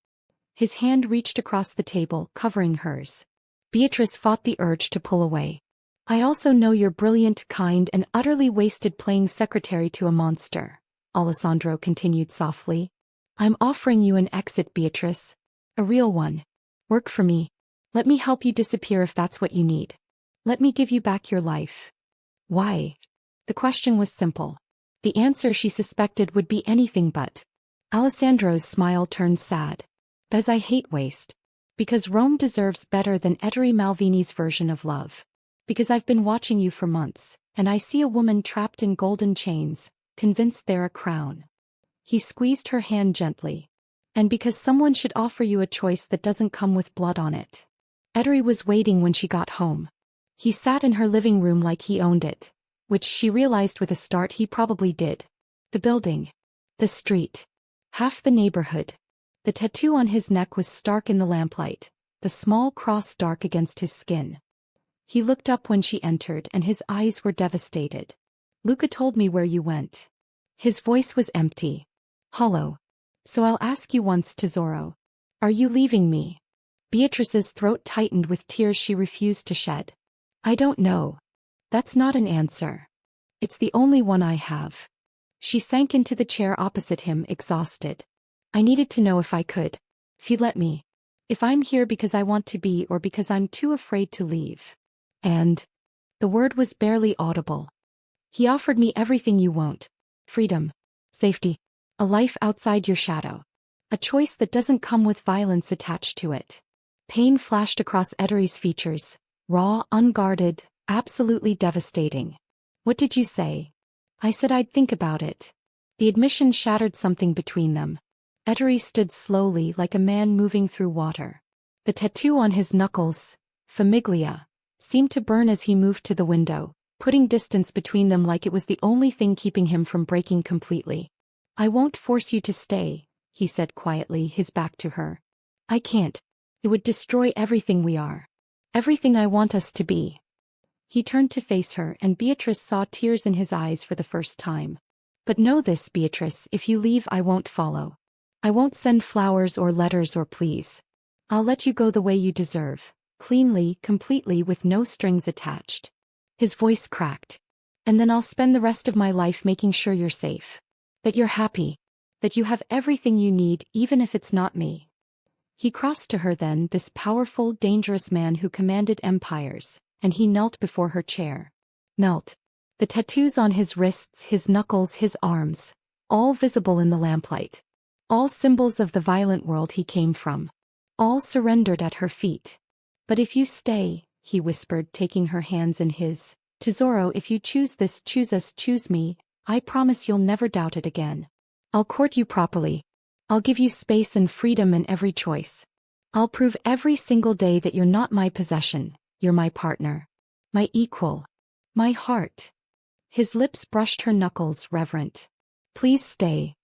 His hand reached across the table, covering hers. Beatrice fought the urge to pull away. "I also know you're brilliant, kind, and utterly wasted playing secretary to a monster," Alessandro continued softly. "I'm offering you an exit, Beatrice. A real one. Work for me. Let me help you disappear if that's what you need. Let me give you back your life." Why? The question was simple. The answer she suspected would be anything but. Alessandro's smile turned sad. "Because I hate waste. Because Rome deserves better than Ettore Malvini's version of love. Because I've been watching you for months, and I see a woman trapped in golden chains, convinced they're a crown." He squeezed her hand gently. "And because someone should offer you a choice that doesn't come with blood on it." Ettore was waiting when she got home. He sat in her living room like he owned it, which she realized with a start he probably did. The building. The street. Half the neighborhood. The tattoo on his neck was stark in the lamplight, the small cross dark against his skin. He looked up when she entered and his eyes were devastated. "Luca told me where you went." His voice was empty. Hollow. So I'll ask you once, Tesoro. Are you leaving me? Beatrice's throat tightened with tears she refused to shed. I don't know. That's not an answer. It's the only one I have. She sank into the chair opposite him, exhausted. I needed to know if I could. If you'd let me. If I'm here because I want to be or because I'm too afraid to leave. And the word was barely audible. He offered me everything you won't. Freedom. Safety. A life outside your shadow. A choice that doesn't come with violence attached to it. Pain flashed across Ettere's features. Raw, unguarded, absolutely devastating. What did you say? I said I'd think about it. The admission shattered something between them. Ettore stood slowly like a man moving through water. The tattoo on his knuckles, famiglia, seemed to burn as he moved to the window, putting distance between them like it was the only thing keeping him from breaking completely. I won't force you to stay, he said quietly, his back to her. I can't. It would destroy everything we are. Everything I want us to be. He turned to face her, and Beatrice saw tears in his eyes for the first time. But know this, Beatrice, if you leave I won't follow. I won't send flowers or letters or pleas. I'll let you go the way you deserve, cleanly, completely, with no strings attached. His voice cracked. And then I'll spend the rest of my life making sure you're safe. That you're happy. That you have everything you need, even if it's not me. He crossed to her then, this powerful, dangerous man who commanded empires, and he knelt before her chair. Knelt. The tattoos on his wrists, his knuckles, his arms, all visible in the lamplight. All symbols of the violent world he came from. All surrendered at her feet. But if you stay, he whispered, taking her hands in his, Tesoro, if you choose this, choose us, choose me, I promise you'll never doubt it again. I'll court you properly. I'll give you space and freedom in every choice. I'll prove every single day that you're not my possession, you're my partner. My equal. My heart. His lips brushed her knuckles, reverent. Please stay.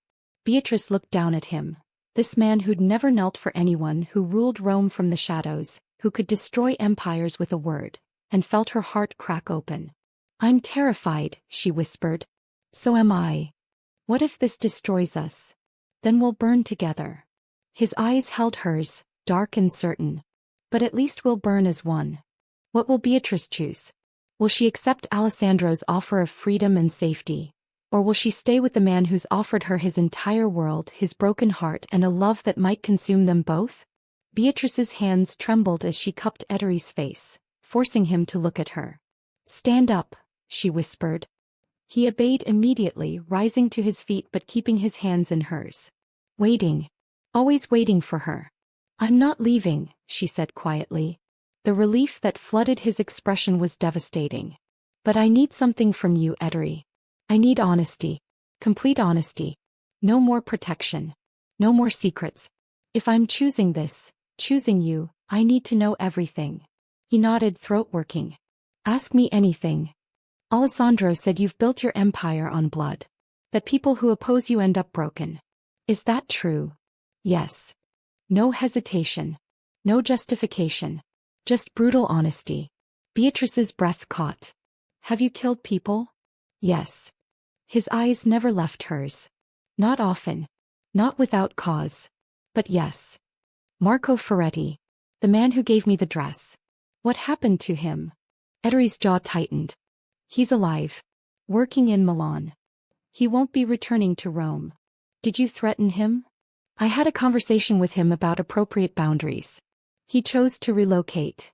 Beatrice looked down at him. This man who'd never knelt for anyone, who ruled Rome from the shadows, who could destroy empires with a word, and felt her heart crack open. I'm terrified, she whispered. So am I. What if this destroys us? Then we'll burn together. His eyes held hers, dark and certain. But at least we'll burn as one. What will Beatrice choose? Will she accept Alessandro's offer of freedom and safety? Or will she stay with the man who's offered her his entire world, his broken heart, and a love that might consume them both? Beatrice's hands trembled as she cupped Ettere's face, forcing him to look at her. Stand up, she whispered. He obeyed immediately, rising to his feet but keeping his hands in hers. Waiting. Always waiting for her. I'm not leaving, she said quietly. The relief that flooded his expression was devastating. But I need something from you, Ettore. I need honesty. Complete honesty. No more protection. No more secrets. If I'm choosing this, choosing you, I need to know everything. He nodded, throat working. Ask me anything. Alessandro said you've built your empire on blood. That people who oppose you end up broken. Is that true? Yes. No hesitation. No justification. Just brutal honesty. Beatrice's breath caught. Have you killed people? Yes. His eyes never left hers. Not often. Not without cause. But yes. Marco Ferretti. The man who gave me the dress. What happened to him? Ettere's jaw tightened. He's alive. Working in Milan. He won't be returning to Rome. Did you threaten him? I had a conversation with him about appropriate boundaries. He chose to relocate.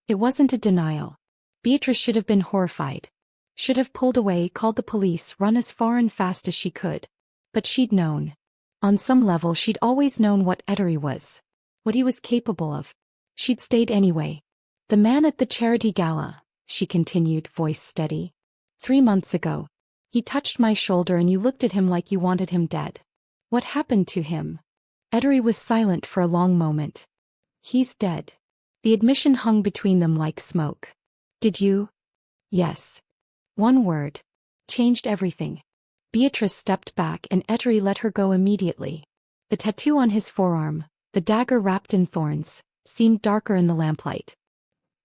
It wasn't a denial. Beatrice should have been horrified. Should have pulled away, called the police, run as far and fast as she could. But she'd known. On some level she'd always known what Ettore was. What he was capable of. She'd stayed anyway. The man at the charity gala, she continued, voice steady. 3 months ago. He touched my shoulder and you looked at him like you wanted him dead. What happened to him? Ettore was silent for a long moment. He's dead. The admission hung between them like smoke. Did you? Yes. One word. Changed everything. Beatrice stepped back and Ettore let her go immediately. The tattoo on his forearm, the dagger wrapped in thorns, seemed darker in the lamplight.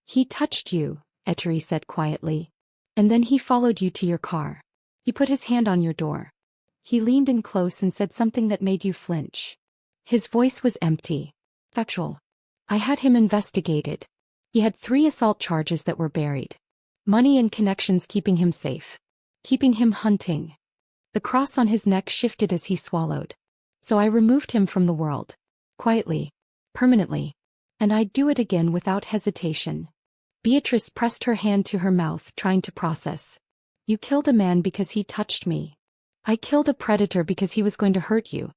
He touched you, Ettore said quietly. And then he followed you to your car. He put his hand on your door. He leaned in close and said something that made you flinch. His voice was empty. Factual. I had him investigated. He had 3 assault charges that were buried. Money and connections keeping him safe. Keeping him hunting. The cross on his neck shifted as he swallowed. So I removed him from the world. Quietly. Permanently. And I'd do it again without hesitation. Beatrice pressed her hand to her mouth, trying to process. You killed a man because he touched me. I killed a predator because he was going to hurt you.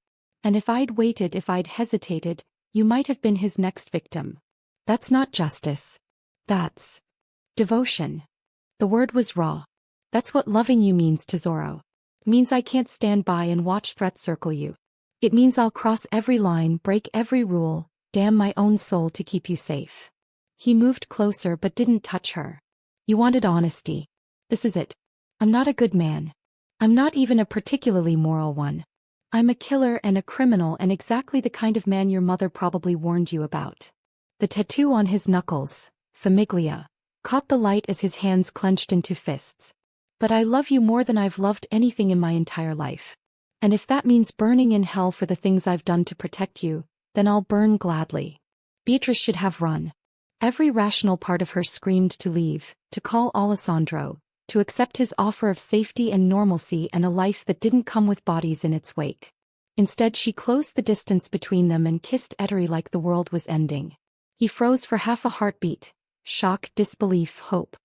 And if I'd waited, if I'd hesitated, you might have been his next victim. That's not justice. That's devotion. The word was raw. That's what loving you means to Zorro. It means I can't stand by and watch threats circle you. It means I'll cross every line, break every rule, damn my own soul to keep you safe. He moved closer but didn't touch her. You wanted honesty. This is it. I'm not a good man. I'm not even a particularly moral one. I'm a killer and a criminal and exactly the kind of man your mother probably warned you about. The tattoo on his knuckles, Famiglia, caught the light as his hands clenched into fists. But I love you more than I've loved anything in my entire life. And if that means burning in hell for the things I've done to protect you, then I'll burn gladly. Beatrice should have run. Every rational part of her screamed to leave, to call Alessandro, to accept his offer of safety and normalcy and a life that didn't come with bodies in its wake. Instead, she closed the distance between them and kissed Ettore like the world was ending. He froze for half a heartbeat. Shock, disbelief, hope.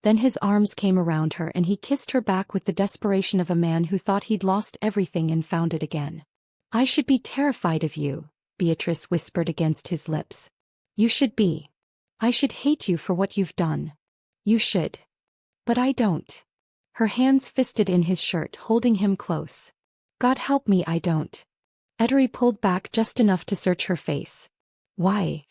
Then his arms came around her and he kissed her back with the desperation of a man who thought he'd lost everything and found it again. I should be terrified of you, Beatrice whispered against his lips. You should be. I should hate you for what you've done. You should. But I don't. Her hands fisted in his shirt, holding him close. God help me, I don't. Ettore pulled back just enough to search her face. Why?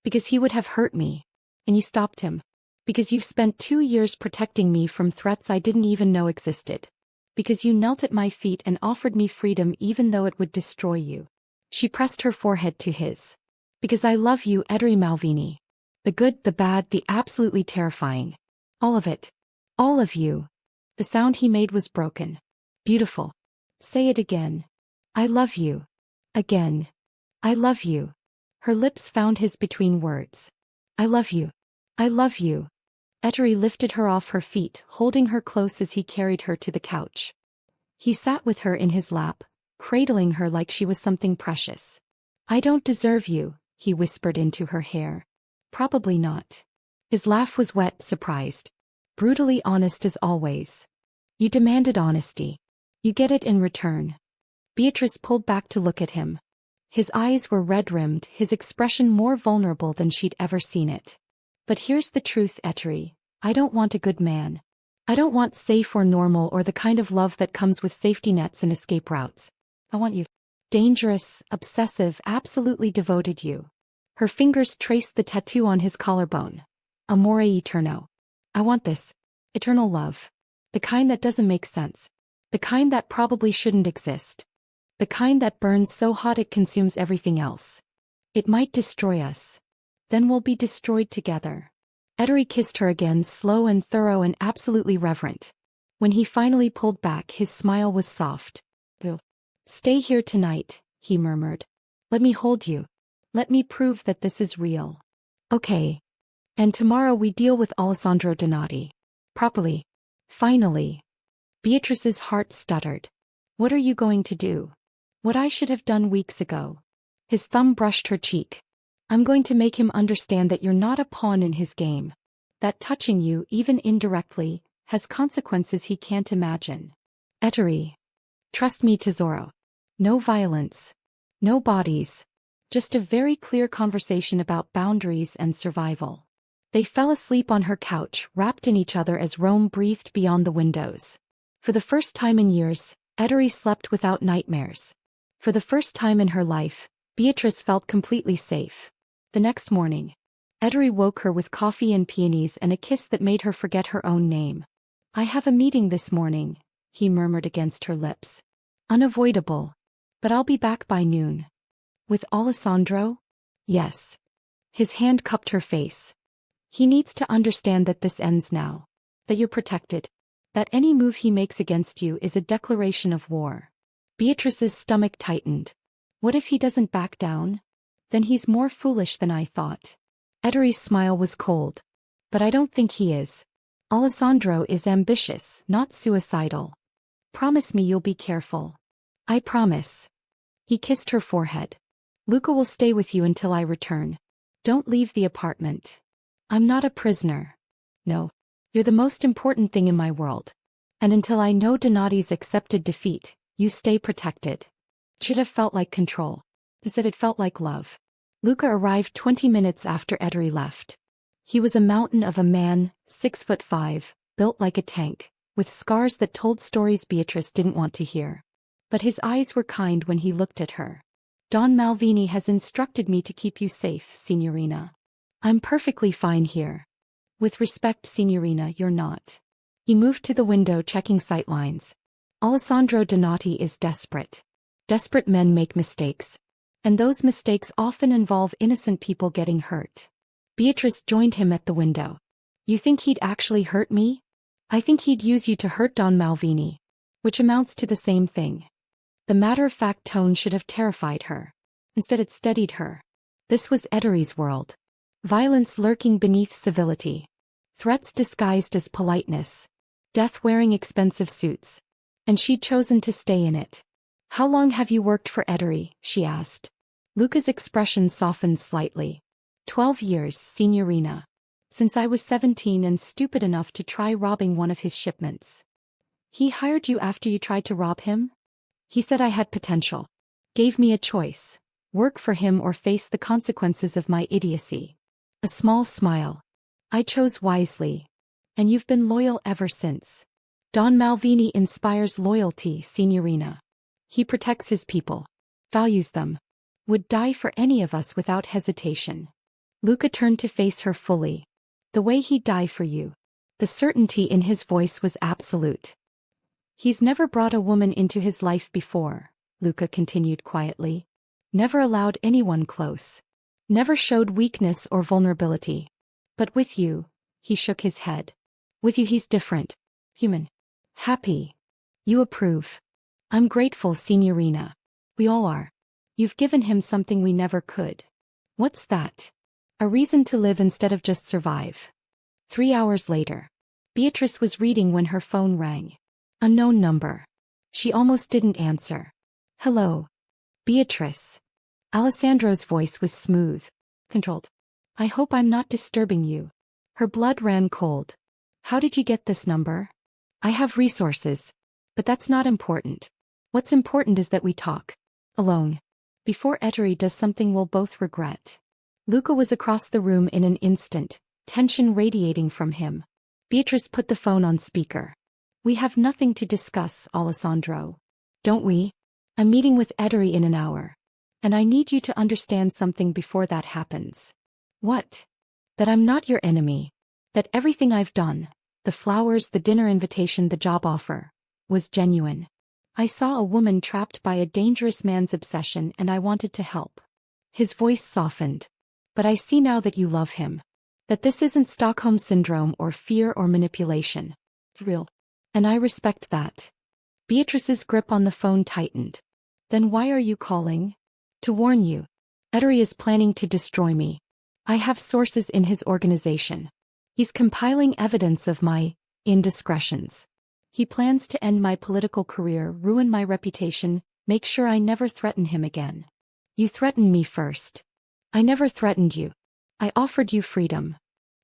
Because he would have hurt me. And you stopped him. Because you've spent 2 years protecting me from threats I didn't even know existed. Because you knelt at my feet and offered me freedom even though it would destroy you. She pressed her forehead to his. Because I love you, Ettore Malvini. The good, the bad, the absolutely terrifying. All of it. All of you. The sound he made was broken. Beautiful. Say it again. I love you. Again. I love you. Her lips found his between words. I love you. I love you. Ettore lifted her off her feet, holding her close as he carried her to the couch. He sat with her in his lap, cradling her like she was something precious. I don't deserve you, he whispered into her hair. Probably not. His laugh was wet, surprised. Brutally honest as always. You demanded honesty. You get it in return. Beatrice pulled back to look at him. His eyes were red-rimmed, his expression more vulnerable than she'd ever seen it. But here's the truth, Ettore. I don't want a good man. I don't want safe or normal or the kind of love that comes with safety nets and escape routes. I want you. Dangerous, obsessive, absolutely devoted you. Her fingers traced the tattoo on his collarbone. Amore eterno. I want this. Eternal love. The kind that doesn't make sense. The kind that probably shouldn't exist. The kind that burns so hot it consumes everything else. It might destroy us. Then we'll be destroyed together. Ettore kissed her again, slow and thorough and absolutely reverent. When he finally pulled back, his smile was soft. Stay here tonight, he murmured. Let me hold you. Let me prove that this is real. Okay. And tomorrow we deal with Alessandro Donati. Properly. Finally. Beatrice's heart stuttered. What are you going to do? What I should have done weeks ago. His thumb brushed her cheek. I'm going to make him understand that you're not a pawn in his game. That touching you, even indirectly, has consequences he can't imagine. Ettore. Trust me, Tesoro. No violence. No bodies. Just a very clear conversation about boundaries and survival. They fell asleep on her couch, wrapped in each other as Rome breathed beyond the windows. For the first time in years, Ettore slept without nightmares. For the first time in her life, Beatrice felt completely safe. The next morning, Ettore woke her with coffee and peonies and a kiss that made her forget her own name. I have a meeting this morning, he murmured against her lips. Unavoidable. But I'll be back by noon. With Alessandro? Yes. His hand cupped her face. He needs to understand that this ends now. That you're protected. That any move he makes against you is a declaration of war. Beatrice's stomach tightened. What if he doesn't back down? Then he's more foolish than I thought. Ettere's smile was cold. But I don't think he is. Alessandro is ambitious, not suicidal. Promise me you'll be careful. I promise. He kissed her forehead. Luca will stay with you until I return. Don't leave the apartment. I'm not a prisoner. No. You're the most important thing in my world. And until I know Donati's accepted defeat, you stay protected. It should have felt like control. Instead it felt like love. Luca arrived 20 minutes after Ettore left. He was a mountain of a man, 6'5", built like a tank, with scars that told stories Beatrice didn't want to hear. But his eyes were kind when he looked at her. Don Malvini has instructed me to keep you safe, Signorina. I'm perfectly fine here. With respect, Signorina, you're not. He moved to the window checking sightlines. Alessandro Donati is desperate. Desperate men make mistakes. And those mistakes often involve innocent people getting hurt. Beatrice joined him at the window. You think he'd actually hurt me? I think he'd use you to hurt Don Malvini. Which amounts to the same thing. The matter-of-fact tone should have terrified her. Instead it steadied her. This was Ettere's world. Violence lurking beneath civility. Threats disguised as politeness. Death wearing expensive suits. And she'd chosen to stay in it. How long have you worked for Ettore? She asked. Luca's expression softened slightly. 12 years, Signorina. Since I was 17 and stupid enough to try robbing one of his shipments. He hired you after you tried to rob him? He said I had potential. Gave me a choice. Work for him or face the consequences of my idiocy. A small smile. I chose wisely. And you've been loyal ever since. Don Malvini inspires loyalty, Signorina. He protects his people. Values them. Would die for any of us without hesitation. Luca turned to face her fully. The way he'd die for you. The certainty in his voice was absolute. He's never brought a woman into his life before, Luca continued quietly. Never allowed anyone close. Never showed weakness or vulnerability. But with you, he shook his head. With you he's different. Human. Happy. You approve. I'm grateful, Signorina. We all are. You've given him something we never could. What's that? A reason to live instead of just survive. 3 hours later. Beatrice was reading when her phone rang. Unknown number. She almost didn't answer. Hello. Beatrice. Alessandro's voice was smooth. Controlled. I hope I'm not disturbing you. Her blood ran cold. How did you get this number? I have resources. But that's not important. What's important is that we talk. Alone. Before Ettore does something we'll both regret. Luca was across the room in an instant, tension radiating from him. Beatrice put the phone on speaker. We have nothing to discuss, Alessandro. Don't we? I'm meeting with Ettore in an hour. And I need you to understand something before that happens. What? That I'm not your enemy. That everything I've done, the flowers, the dinner invitation, the job offer, was genuine. I saw a woman trapped by a dangerous man's obsession and I wanted to help. His voice softened. But I see now that you love him. That this isn't Stockholm Syndrome or fear or manipulation. It's real. And I respect that. Beatrice's grip on the phone tightened. Then why are you calling? To warn you. Ettore is planning to destroy me. I have sources in his organization. He's compiling evidence of my indiscretions. He plans to end my political career, ruin my reputation, make sure I never threaten him again. You threatened me first. I never threatened you. I offered you freedom.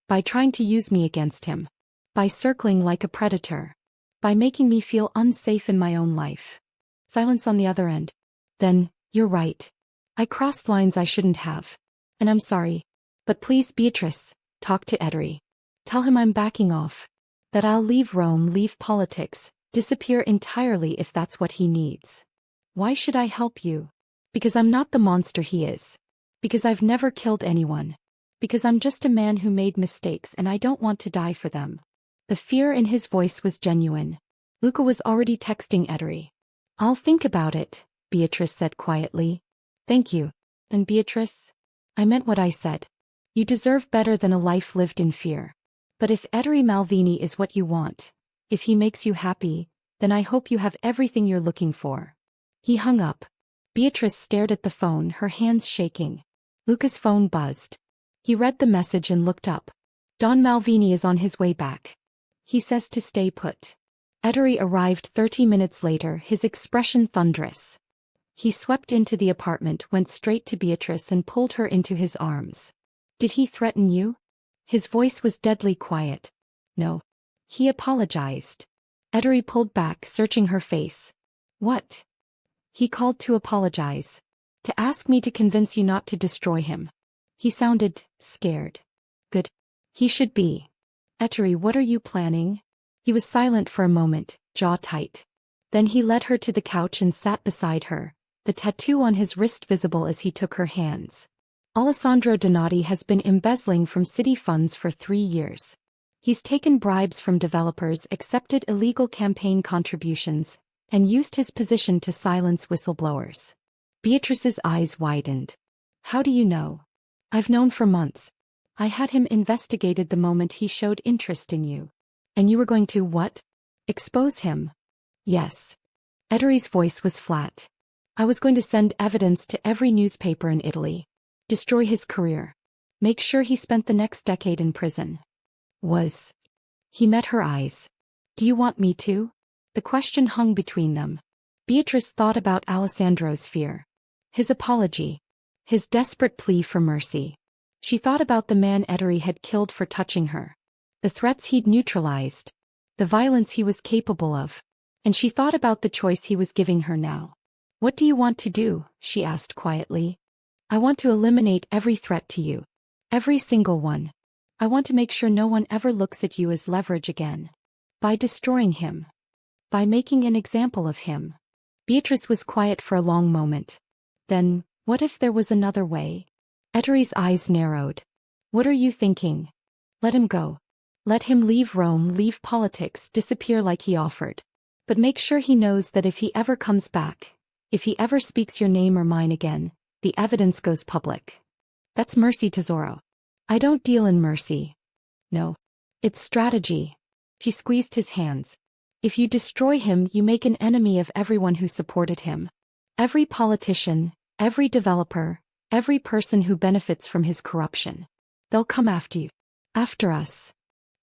By trying to use me against him. By circling like a predator. By making me feel unsafe in my own life. Silence on the other end. Then, you're right. I crossed lines I shouldn't have. And I'm sorry. But please, Beatrice, talk to Ettore. Tell him I'm backing off. That I'll leave Rome, leave politics, disappear entirely if that's what he needs. Why should I help you? Because I'm not the monster he is. Because I've never killed anyone. Because I'm just a man who made mistakes and I don't want to die for them. The fear in his voice was genuine. Luca was already texting Ettore. I'll think about it, Beatrice said quietly. Thank you. And Beatrice? I meant what I said. You deserve better than a life lived in fear. But if Ettore Malvini is what you want, if he makes you happy, then I hope you have everything you're looking for. He hung up. Beatrice stared at the phone, her hands shaking. Luca's phone buzzed. He read the message and looked up. Don Malvini is on his way back. He says to stay put. Ettore arrived 30 minutes later, his expression thunderous. He swept into the apartment, went straight to Beatrice and pulled her into his arms. Did he threaten you? His voice was deadly quiet. No. He apologized. Ettore pulled back, searching her face. What? He called to apologize. To ask me to convince you not to destroy him. He sounded scared. Good. He should be. Ettore, what are you planning? He was silent for a moment, jaw tight. Then he led her to the couch and sat beside her, the tattoo on his wrist visible as he took her hands. Alessandro Donati has been embezzling from city funds for 3 years. He's taken bribes from developers, accepted illegal campaign contributions, and used his position to silence whistleblowers. Beatrice's eyes widened. How do you know? I've known for months. I had him investigated the moment he showed interest in you. And you were going to what? Expose him? Yes. Ettore's voice was flat. I was going to send evidence to every newspaper in Italy. Destroy his career. Make sure he spent the next decade in prison. He met her eyes. Do you want me to? The question hung between them. Beatrice thought about Alessandro's fear. His apology. His desperate plea for mercy. She thought about the man Ettore had killed for touching her. The threats he'd neutralized. The violence he was capable of. And she thought about the choice he was giving her now. What do you want to do? She asked quietly. I want to eliminate every threat to you. Every single one. I want to make sure no one ever looks at you as leverage again. By destroying him. By making an example of him. Beatrice was quiet for a long moment. Then, what if there was another way? Ettore's eyes narrowed. What are you thinking? Let him go. Let him leave Rome, leave politics, disappear like he offered. But make sure he knows that if he ever comes back, if he ever speaks your name or mine again, the evidence goes public. That's mercy, tesoro. I don't deal in mercy. No. It's strategy. She squeezed his hands. If you destroy him, you make an enemy of everyone who supported him. Every politician, every developer, every person who benefits from his corruption. They'll come after you. After us.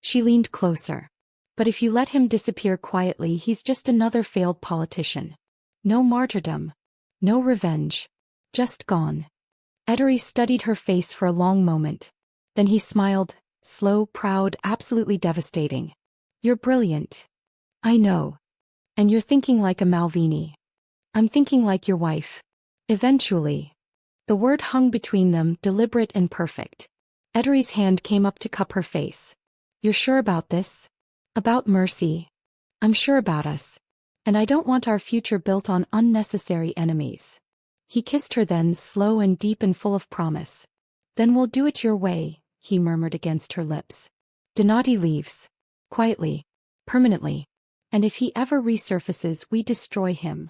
She leaned closer. But if you let him disappear quietly, he's just another failed politician. No martyrdom. No revenge. Just gone. Ettore studied her face for a long moment. Then he smiled, slow, proud, absolutely devastating. You're brilliant. I know. And you're thinking like a Malvini. I'm thinking like your wife. Eventually. The word hung between them, deliberate and perfect. Ettore's hand came up to cup her face. You're sure about this? About mercy? I'm sure about us. And I don't want our future built on unnecessary enemies. He kissed her then, slow and deep and full of promise. Then we'll do it your way, he murmured against her lips. Donati leaves. Quietly. Permanently. And if he ever resurfaces, we destroy him.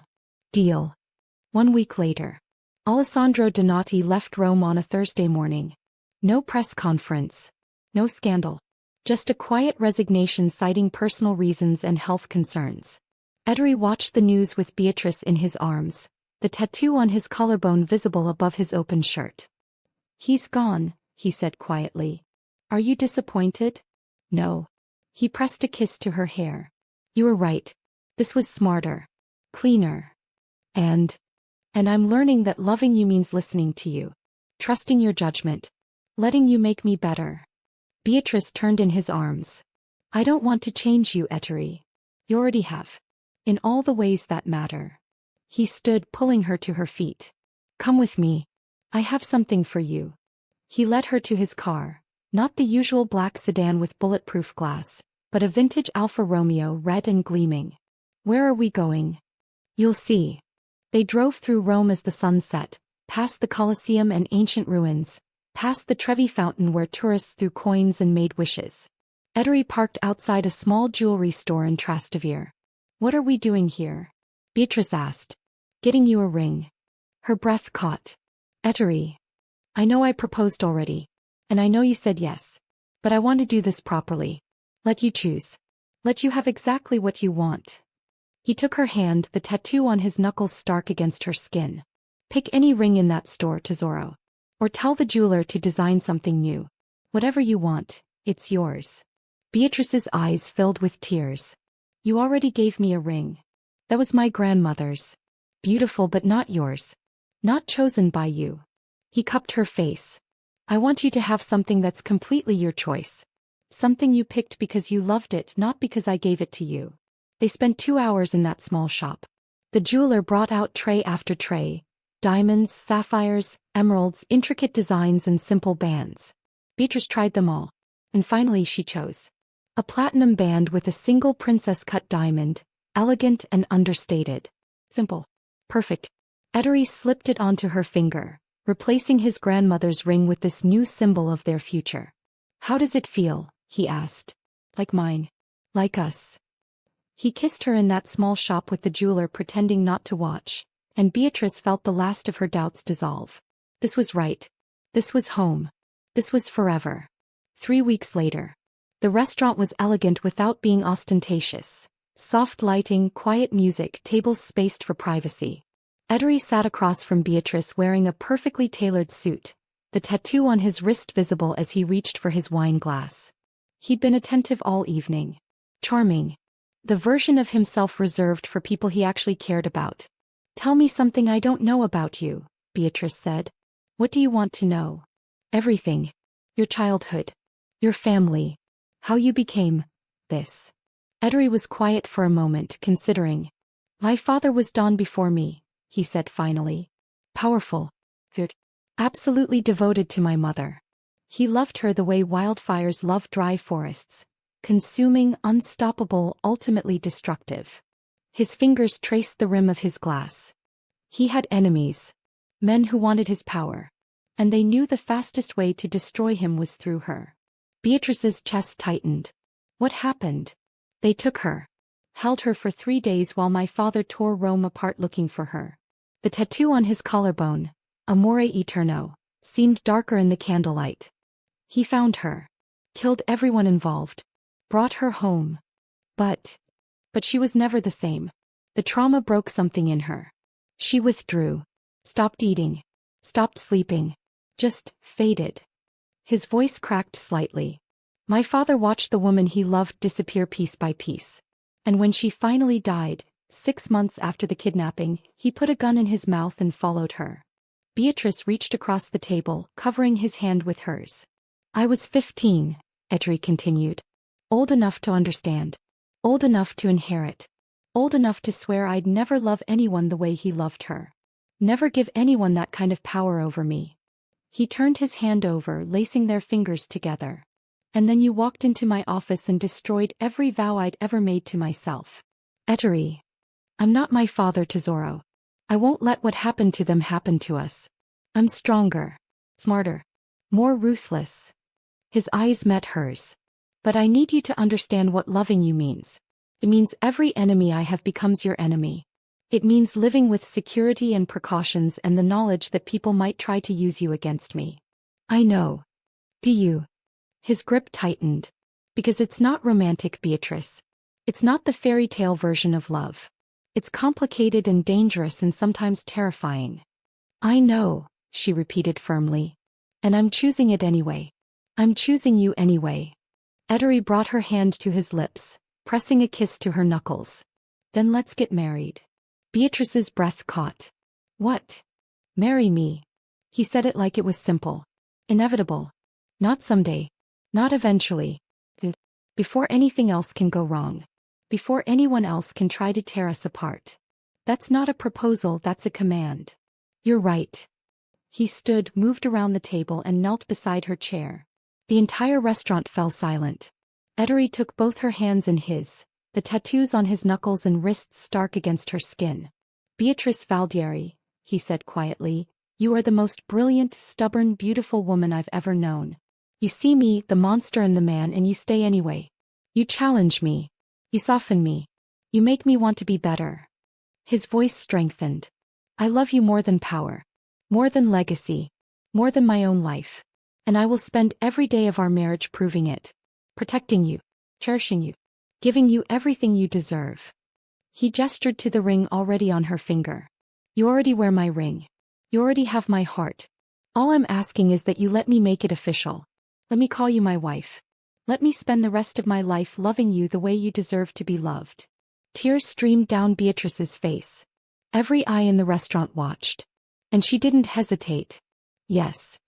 Deal. 1 week later. Alessandro Donati left Rome on a Thursday morning. No press conference. No scandal. Just a quiet resignation citing personal reasons and health concerns. Ettore watched the news with Beatrice in his arms, the tattoo on his collarbone visible above his open shirt. He's gone, he said quietly. Are you disappointed? No. He pressed a kiss to her hair. You were right. This was smarter. Cleaner. And I'm learning that loving you means listening to you. Trusting your judgment. Letting you make me better. Beatrice turned in his arms. I don't want to change you, Ettore. You already have. In all the ways that matter. He stood, pulling her to her feet. Come with me. I have something for you. He led her to his car, not the usual black sedan with bulletproof glass, but a vintage Alfa Romeo, red and gleaming. Where are we going? You'll see. They drove through Rome as the sun set, past the Colosseum and ancient ruins, past the Trevi fountain where tourists threw coins and made wishes. Ettore parked outside a small jewelry store in Trastevere. What are we doing here? Beatrice asked. Getting you a ring. Her breath caught. Ettore. I know I proposed already. And I know you said yes. But I want to do this properly. Let you choose. Let you have exactly what you want. He took her hand, the tattoo on his knuckles stark against her skin. Pick any ring in that store, Tesoro. Or tell the jeweler to design something new. Whatever you want, it's yours. Beatrice's eyes filled with tears. You already gave me a ring. That was my grandmother's. Beautiful but not yours. Not chosen by you. He cupped her face. I want you to have something that's completely your choice. Something you picked because you loved it, not because I gave it to you. They spent 2 hours in that small shop. The jeweler brought out tray after tray. Diamonds, sapphires, emeralds, intricate designs and simple bands. Beatrice tried them all. And finally she chose. A platinum band with a single princess-cut diamond, elegant and understated. Simple. Perfect. Ettore slipped it onto her finger, replacing his grandmother's ring with this new symbol of their future. How does it feel? He asked. Like mine. Like us. He kissed her in that small shop with the jeweler pretending not to watch, and Beatrice felt the last of her doubts dissolve. This was right. This was home. This was forever. 3 weeks later. The restaurant was elegant without being ostentatious. Soft lighting, quiet music, tables spaced for privacy. Ettore sat across from Beatrice wearing a perfectly tailored suit, the tattoo on his wrist visible as he reached for his wine glass. He'd been attentive all evening. Charming. The version of himself reserved for people he actually cared about. Tell me something I don't know about you, Beatrice said. What do you want to know? Everything. Your childhood. Your family. How you became this. Ettore was quiet for a moment, considering. My father was dawn before me, he said finally. Powerful. Feared. Absolutely devoted to my mother. He loved her the way wildfires love dry forests. Consuming, unstoppable, ultimately destructive. His fingers traced the rim of his glass. He had enemies. Men who wanted his power. And they knew the fastest way to destroy him was through her. Beatrice's chest tightened. What happened? They took her. Held her for 3 days while my father tore Rome apart looking for her. The tattoo on his collarbone, Amore Eterno, seemed darker in the candlelight. He found her. Killed everyone involved. Brought her home. But she was never the same. The trauma broke something in her. She withdrew. Stopped eating. Stopped sleeping. Just faded. His voice cracked slightly. My father watched the woman he loved disappear piece by piece. And when she finally died, 6 months after the kidnapping, he put a gun in his mouth and followed her. Beatrice reached across the table, covering his hand with hers. I was 15, Ettore continued. Old enough to understand. Old enough to inherit. Old enough to swear I'd never love anyone the way he loved her. Never give anyone that kind of power over me. He turned his hand over, lacing their fingers together. And then you walked into my office and destroyed every vow I'd ever made to myself. Ettore. I'm not my father, Tesoro. I won't let what happened to them happen to us. I'm stronger. Smarter. More ruthless. His eyes met hers. But I need you to understand what loving you means. It means every enemy I have becomes your enemy. It means living with security and precautions and the knowledge that people might try to use you against me. I know. Do you? His grip tightened. Because it's not romantic, Beatrice. It's not the fairy tale version of love. It's complicated and dangerous and sometimes terrifying. I know, she repeated firmly. And I'm choosing it anyway. I'm choosing you anyway. Ettore brought her hand to his lips, pressing a kiss to her knuckles. Then let's get married. Beatrice's breath caught. What? Marry me. He said it like it was simple. Inevitable. Not someday. Not eventually. Before anything else can go wrong. Before anyone else can try to tear us apart. That's not a proposal, that's a command. You're right. He stood, moved around the table and knelt beside her chair. The entire restaurant fell silent. Ettore took both her hands in his, the tattoos on his knuckles and wrists stark against her skin. Beatrice Valdieri, he said quietly, you are the most brilliant, stubborn, beautiful woman I've ever known. You see me, the monster and the man, and you stay anyway. You challenge me. You soften me. You make me want to be better. His voice strengthened. I love you more than power. More than legacy. More than my own life. And I will spend every day of our marriage proving it. Protecting you. Cherishing you. Giving you everything you deserve. He gestured to the ring already on her finger. You already wear my ring. You already have my heart. All I'm asking is that you let me make it official. Let me call you my wife. Let me spend the rest of my life loving you the way you deserve to be loved. Tears streamed down Beatrice's face. Every eye in the restaurant watched. And she didn't hesitate. Yes.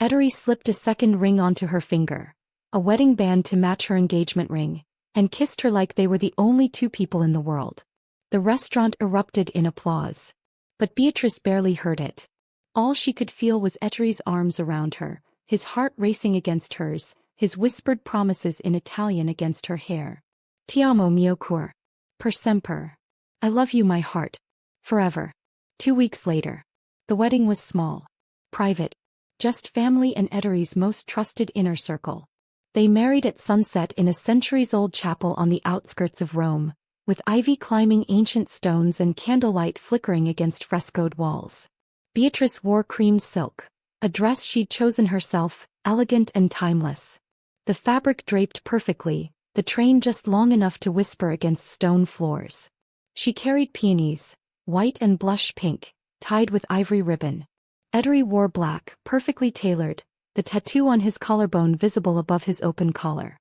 Ettore slipped a second ring onto her finger, a wedding band to match her engagement ring, and kissed her like they were the only two people in the world. The restaurant erupted in applause. But Beatrice barely heard it. All she could feel was Ettore's arms around her, his heart racing against hers, his whispered promises in Italian against her hair. Ti amo mio cuore. Per sempre. I love you my heart. Forever. 2 weeks later. The wedding was small. Private. Just family and Ettore's most trusted inner circle. They married at sunset in a centuries-old chapel on the outskirts of Rome, with ivy climbing ancient stones and candlelight flickering against frescoed walls. Beatrice wore cream silk, a dress she'd chosen herself, elegant and timeless. The fabric draped perfectly, the train just long enough to whisper against stone floors. She carried peonies, white and blush pink, tied with ivory ribbon. Ettore wore black, perfectly tailored, the tattoo on his collarbone visible above his open collar.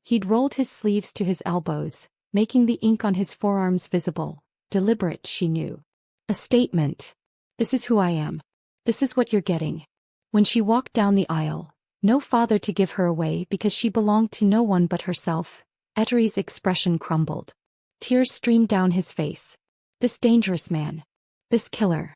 He'd rolled his sleeves to his elbows, making the ink on his forearms visible, deliberate, she knew. A statement. This is who I am. This is what you're getting. When she walked down the aisle, no father to give her away because she belonged to no one but herself, Ettore's expression crumbled. Tears streamed down his face. This dangerous man. This killer.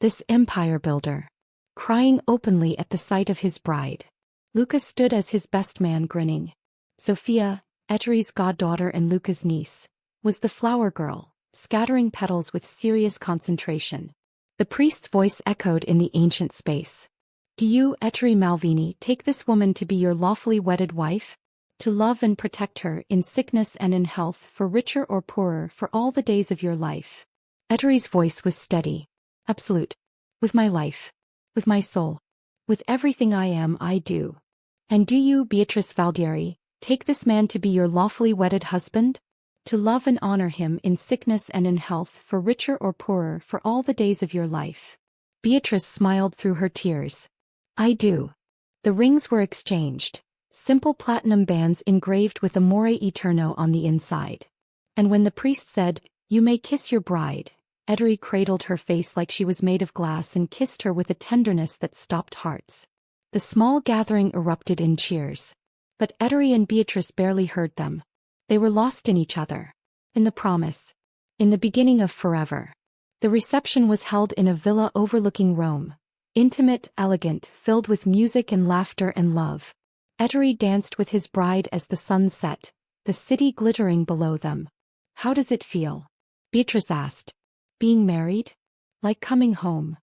This empire builder. Crying openly at the sight of his bride. Luca stood as his best man, grinning. Sophia, Ettore's goddaughter and Luca's niece, was the flower girl, scattering petals with serious concentration. The priest's voice echoed in the ancient space. Do you, Ettore Malvini, take this woman to be your lawfully wedded wife? To love and protect her in sickness and in health, for richer or poorer, for all the days of your life? Ettore's voice was steady. Absolute. With my life. With my soul. With everything I am, I do. And do you, Beatrice Valdieri, take this man to be your lawfully wedded husband? To love and honor him in sickness and in health, for richer or poorer, for all the days of your life? Beatrice smiled through her tears. I do. The rings were exchanged, simple platinum bands engraved with Amore Eterno on the inside. And when the priest said, "You may kiss your bride," Ettore cradled her face like she was made of glass and kissed her with a tenderness that stopped hearts. The small gathering erupted in cheers. But Ettore and Beatrice barely heard them. They were lost in each other. In the promise. In the beginning of forever. The reception was held in a villa overlooking Rome. Intimate, elegant, filled with music and laughter and love. Ettore danced with his bride as the sun set, the city glittering below them. How does it feel? Beatrice asked. Being married? Like coming home.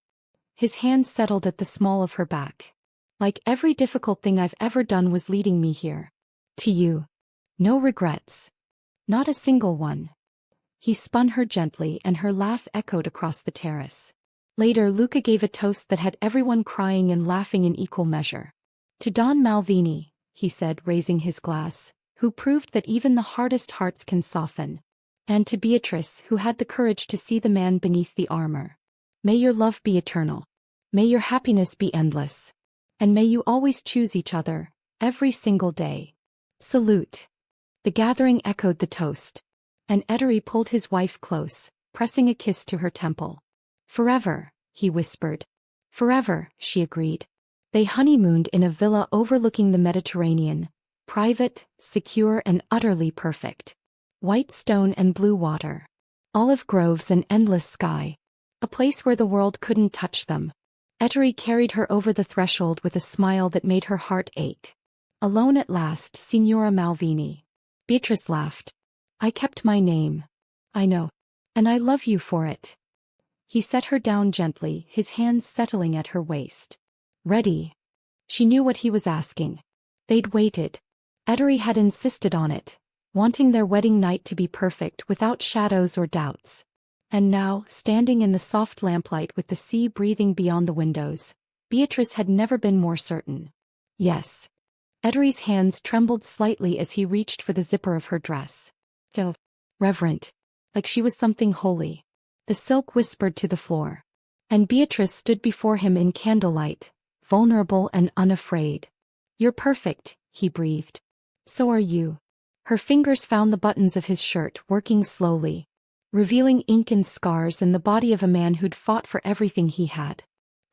His hand settled at the small of her back. Like every difficult thing I've ever done was leading me here. To you. No regrets. Not a single one. He spun her gently and her laugh echoed across the terrace. Later Luca gave a toast that had everyone crying and laughing in equal measure. To Don Malvini, he said, raising his glass, who proved that even the hardest hearts can soften. And to Beatrice, who had the courage to see the man beneath the armor. May your love be eternal. May your happiness be endless. And may you always choose each other, every single day. Salute. The gathering echoed the toast. And Ettore pulled his wife close, pressing a kiss to her temple. Forever, he whispered. Forever, she agreed. They honeymooned in a villa overlooking the Mediterranean, private, secure and utterly perfect. White stone and blue water. Olive groves and endless sky. A place where the world couldn't touch them. Ettore carried her over the threshold with a smile that made her heart ache. Alone at last, Signora Malvini. Beatrice laughed. I kept my name. I know. And I love you for it. He set her down gently, his hands settling at her waist. Ready? She knew what he was asking. They'd waited. Ettore had insisted on it, wanting their wedding night to be perfect without shadows or doubts. And now, standing in the soft lamplight with the sea breathing beyond the windows, Beatrice had never been more certain. Yes. Ettore's hands trembled slightly as he reached for the zipper of her dress. Reverent. like she was something holy. The silk whispered to the floor. And Beatrice stood before him in candlelight, vulnerable and unafraid. "You're perfect," he breathed. "So are you." Her fingers found the buttons of his shirt, working slowly, revealing ink and scars and the body of a man who'd fought for everything he had.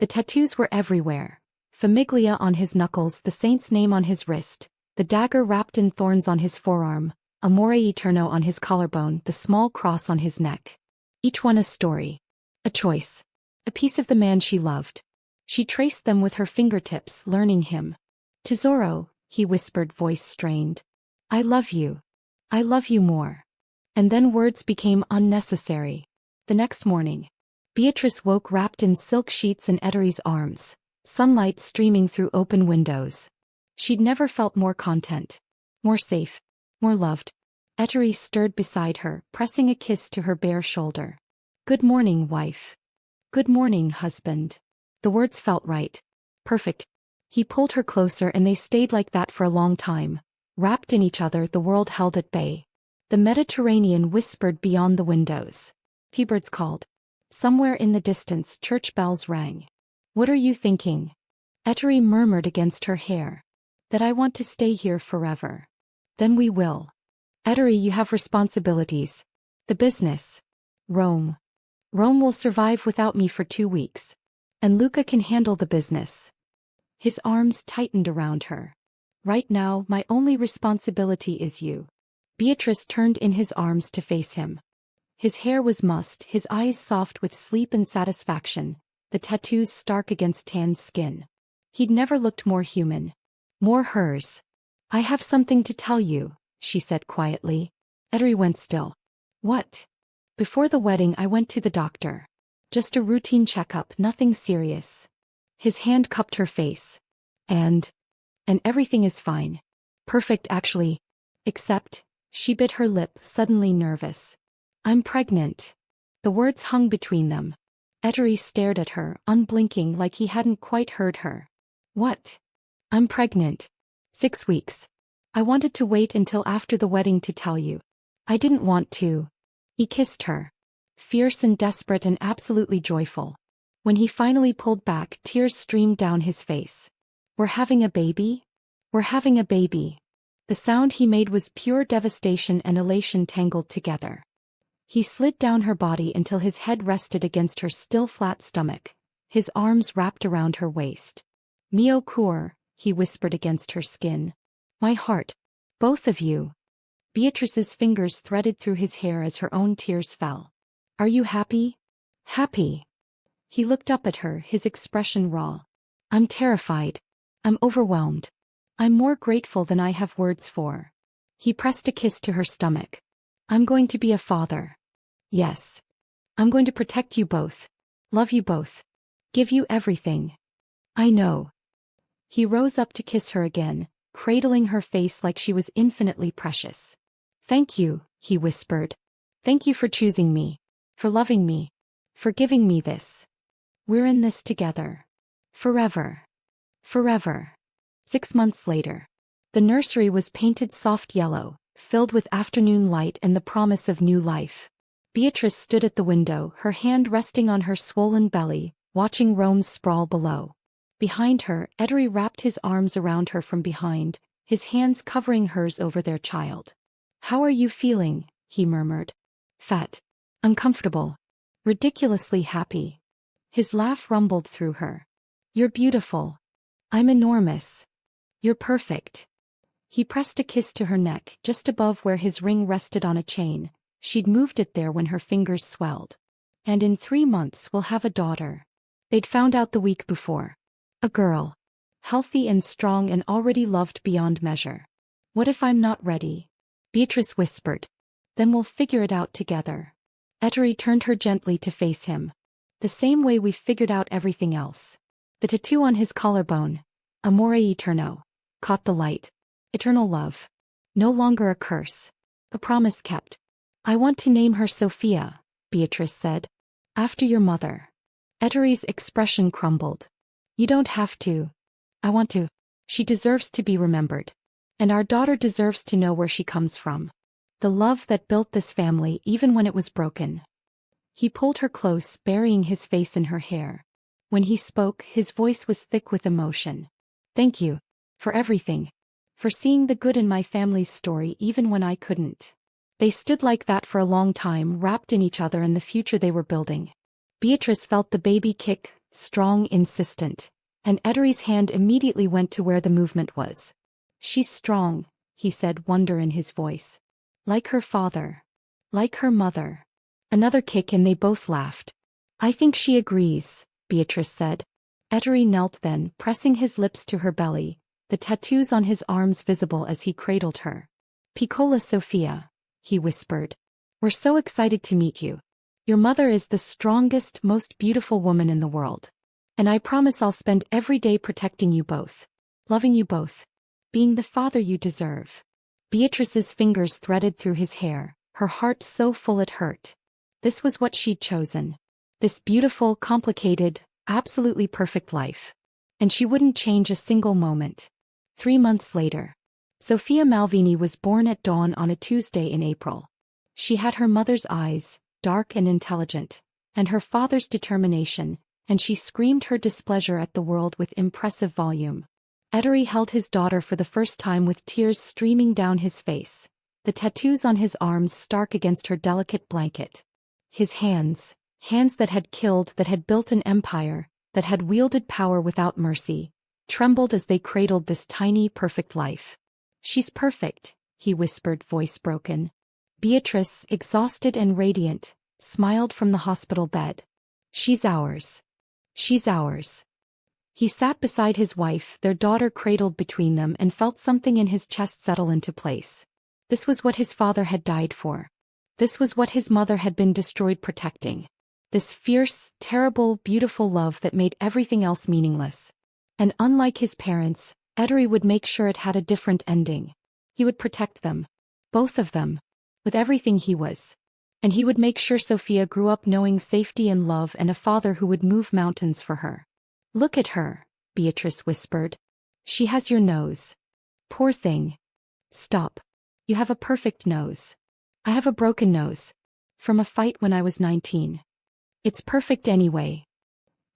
The tattoos were everywhere. Famiglia on his knuckles, the saint's name on his wrist, the dagger wrapped in thorns on his forearm, Amore Eterno on his collarbone, the small cross on his neck. Each one a story. A choice. A piece of the man she loved. She traced them with her fingertips, learning him. "Tesoro," he whispered, voice strained. "I love you. I love you more." And then words became unnecessary. The next morning, Beatrice woke wrapped in silk sheets in Ettere's arms, sunlight streaming through open windows. She'd never felt more content, more safe, more loved. Ettore stirred beside her, pressing a kiss to her bare shoulder. "Good morning, wife." "Good morning, husband." The words felt right. Perfect. He pulled her closer and they stayed like that for a long time, wrapped in each other, the world held at bay. The Mediterranean whispered beyond the windows. Seabirds called. Somewhere in the distance church bells rang. "What are you thinking?" Ettore murmured against her hair. "That I want to stay here forever." "Then we will." "Ettore, you have responsibilities. The business. Rome. Rome will survive without me for 2 weeks. And Luca can handle the business." His arms tightened around her. "Right now, my only responsibility is you." Beatrice turned in his arms to face him. His hair was mussed, his eyes soft with sleep and satisfaction, the tattoos stark against tanned skin. He'd never looked more human. More hers. "I have something to tell you," she said quietly. Ettore went still. "What?" "Before the wedding I went to the doctor. Just a routine checkup, nothing serious." His hand cupped her face. And everything is fine. Perfect actually. Except," she bit her lip, suddenly nervous. "I'm pregnant." The words hung between them. Ettore stared at her, unblinking, like he hadn't quite heard her. "What?" "I'm pregnant. 6 weeks. I wanted to wait until after the wedding to tell you. I didn't want to." He kissed her. Fierce and desperate and absolutely joyful. When he finally pulled back, tears streamed down his face. "We're having a baby? We're having a baby." The sound he made was pure devastation and elation tangled together. He slid down her body until his head rested against her still flat stomach, his arms wrapped around her waist. "Mio cor," he whispered against her skin. "My heart. Both of you." Beatrice's fingers threaded through his hair as her own tears fell. "Are you happy?" "Happy." He looked up at her, his expression raw. "I'm terrified. I'm overwhelmed. I'm more grateful than I have words for." He pressed a kiss to her stomach. "I'm going to be a father. Yes. I'm going to protect you both. Love you both. Give you everything. I know." He rose up to kiss her again, cradling her face like she was infinitely precious. "Thank you," he whispered. "Thank you for choosing me. For loving me. For giving me this. We're in this together. Forever. Forever." 6 months later. The nursery was painted soft yellow, filled with afternoon light and the promise of new life. Beatrice stood at the window, her hand resting on her swollen belly, watching Rome sprawl below. Behind her, Ettore wrapped his arms around her from behind, his hands covering hers over their child. "How are you feeling?" he murmured. "Fat. Uncomfortable. Ridiculously happy." His laugh rumbled through her. "You're beautiful. I'm enormous. You're perfect." He pressed a kiss to her neck, just above where his ring rested on a chain. She'd moved it there when her fingers swelled. "And in 3 months we'll have a daughter." They'd found out the week before. A girl. Healthy and strong and already loved beyond measure. "What if I'm not ready?" Beatrice whispered. "Then we'll figure it out together." Ettore turned her gently to face him. "The same way we figured out everything else." The tattoo on his collarbone, Amore Eterno, caught the light. Eternal love. No longer a curse. A promise kept. "I want to name her Sophia," Beatrice said. "After your mother." Ettore's expression crumbled. "You don't have to." "I want to. She deserves to be remembered. And our daughter deserves to know where she comes from." The love that built this family even when it was broken. He pulled her close, burying his face in her hair. When he spoke, his voice was thick with emotion. Thank you. For everything. For seeing the good in my family's story even when I couldn't. They stood like that for a long time, wrapped in each other and the future they were building. Beatrice felt the baby kick, strong, insistent, and Ettere's hand immediately went to where the movement was. She's strong, he said, wonder in his voice. Like her father. Like her mother. Another kick and they both laughed. I think she agrees, Beatrice said. Ettore knelt then, pressing his lips to her belly, the tattoos on his arms visible as he cradled her. Piccola Sofia, he whispered. We're so excited to meet you. Your mother is the strongest, most beautiful woman in the world. And I promise I'll spend every day protecting you both. Loving you both. Being the father you deserve. Beatrice's fingers threaded through his hair, her heart so full it hurt. This was what she'd chosen. This beautiful, complicated, absolutely perfect life. And she wouldn't change a single moment. 3 months later. Sofia Malvini was born at dawn on a Tuesday in April. She had her mother's eyes, dark and intelligent, and her father's determination, and she screamed her displeasure at the world with impressive volume. Ettore held his daughter for the first time with tears streaming down his face, the tattoos on his arms stark against her delicate blanket. His hands that had killed, that had built an empire, that had wielded power without mercy, trembled as they cradled this tiny, perfect life. She's perfect, he whispered, voice broken. Beatrice, exhausted and radiant, smiled from the hospital bed. She's ours. She's ours. He sat beside his wife, their daughter cradled between them, and felt something in his chest settle into place. This was what his father had died for. This was what his mother had been destroyed protecting. This fierce, terrible, beautiful love that made everything else meaningless. And unlike his parents, Ettore would make sure it had a different ending. He would protect them. Both of them. With everything he was. And he would make sure Sofia grew up knowing safety and love and a father who would move mountains for her. Look at her, Beatrice whispered. She has your nose. Poor thing. Stop. You have a perfect nose. I have a broken nose. From a fight when I was 19. It's perfect anyway.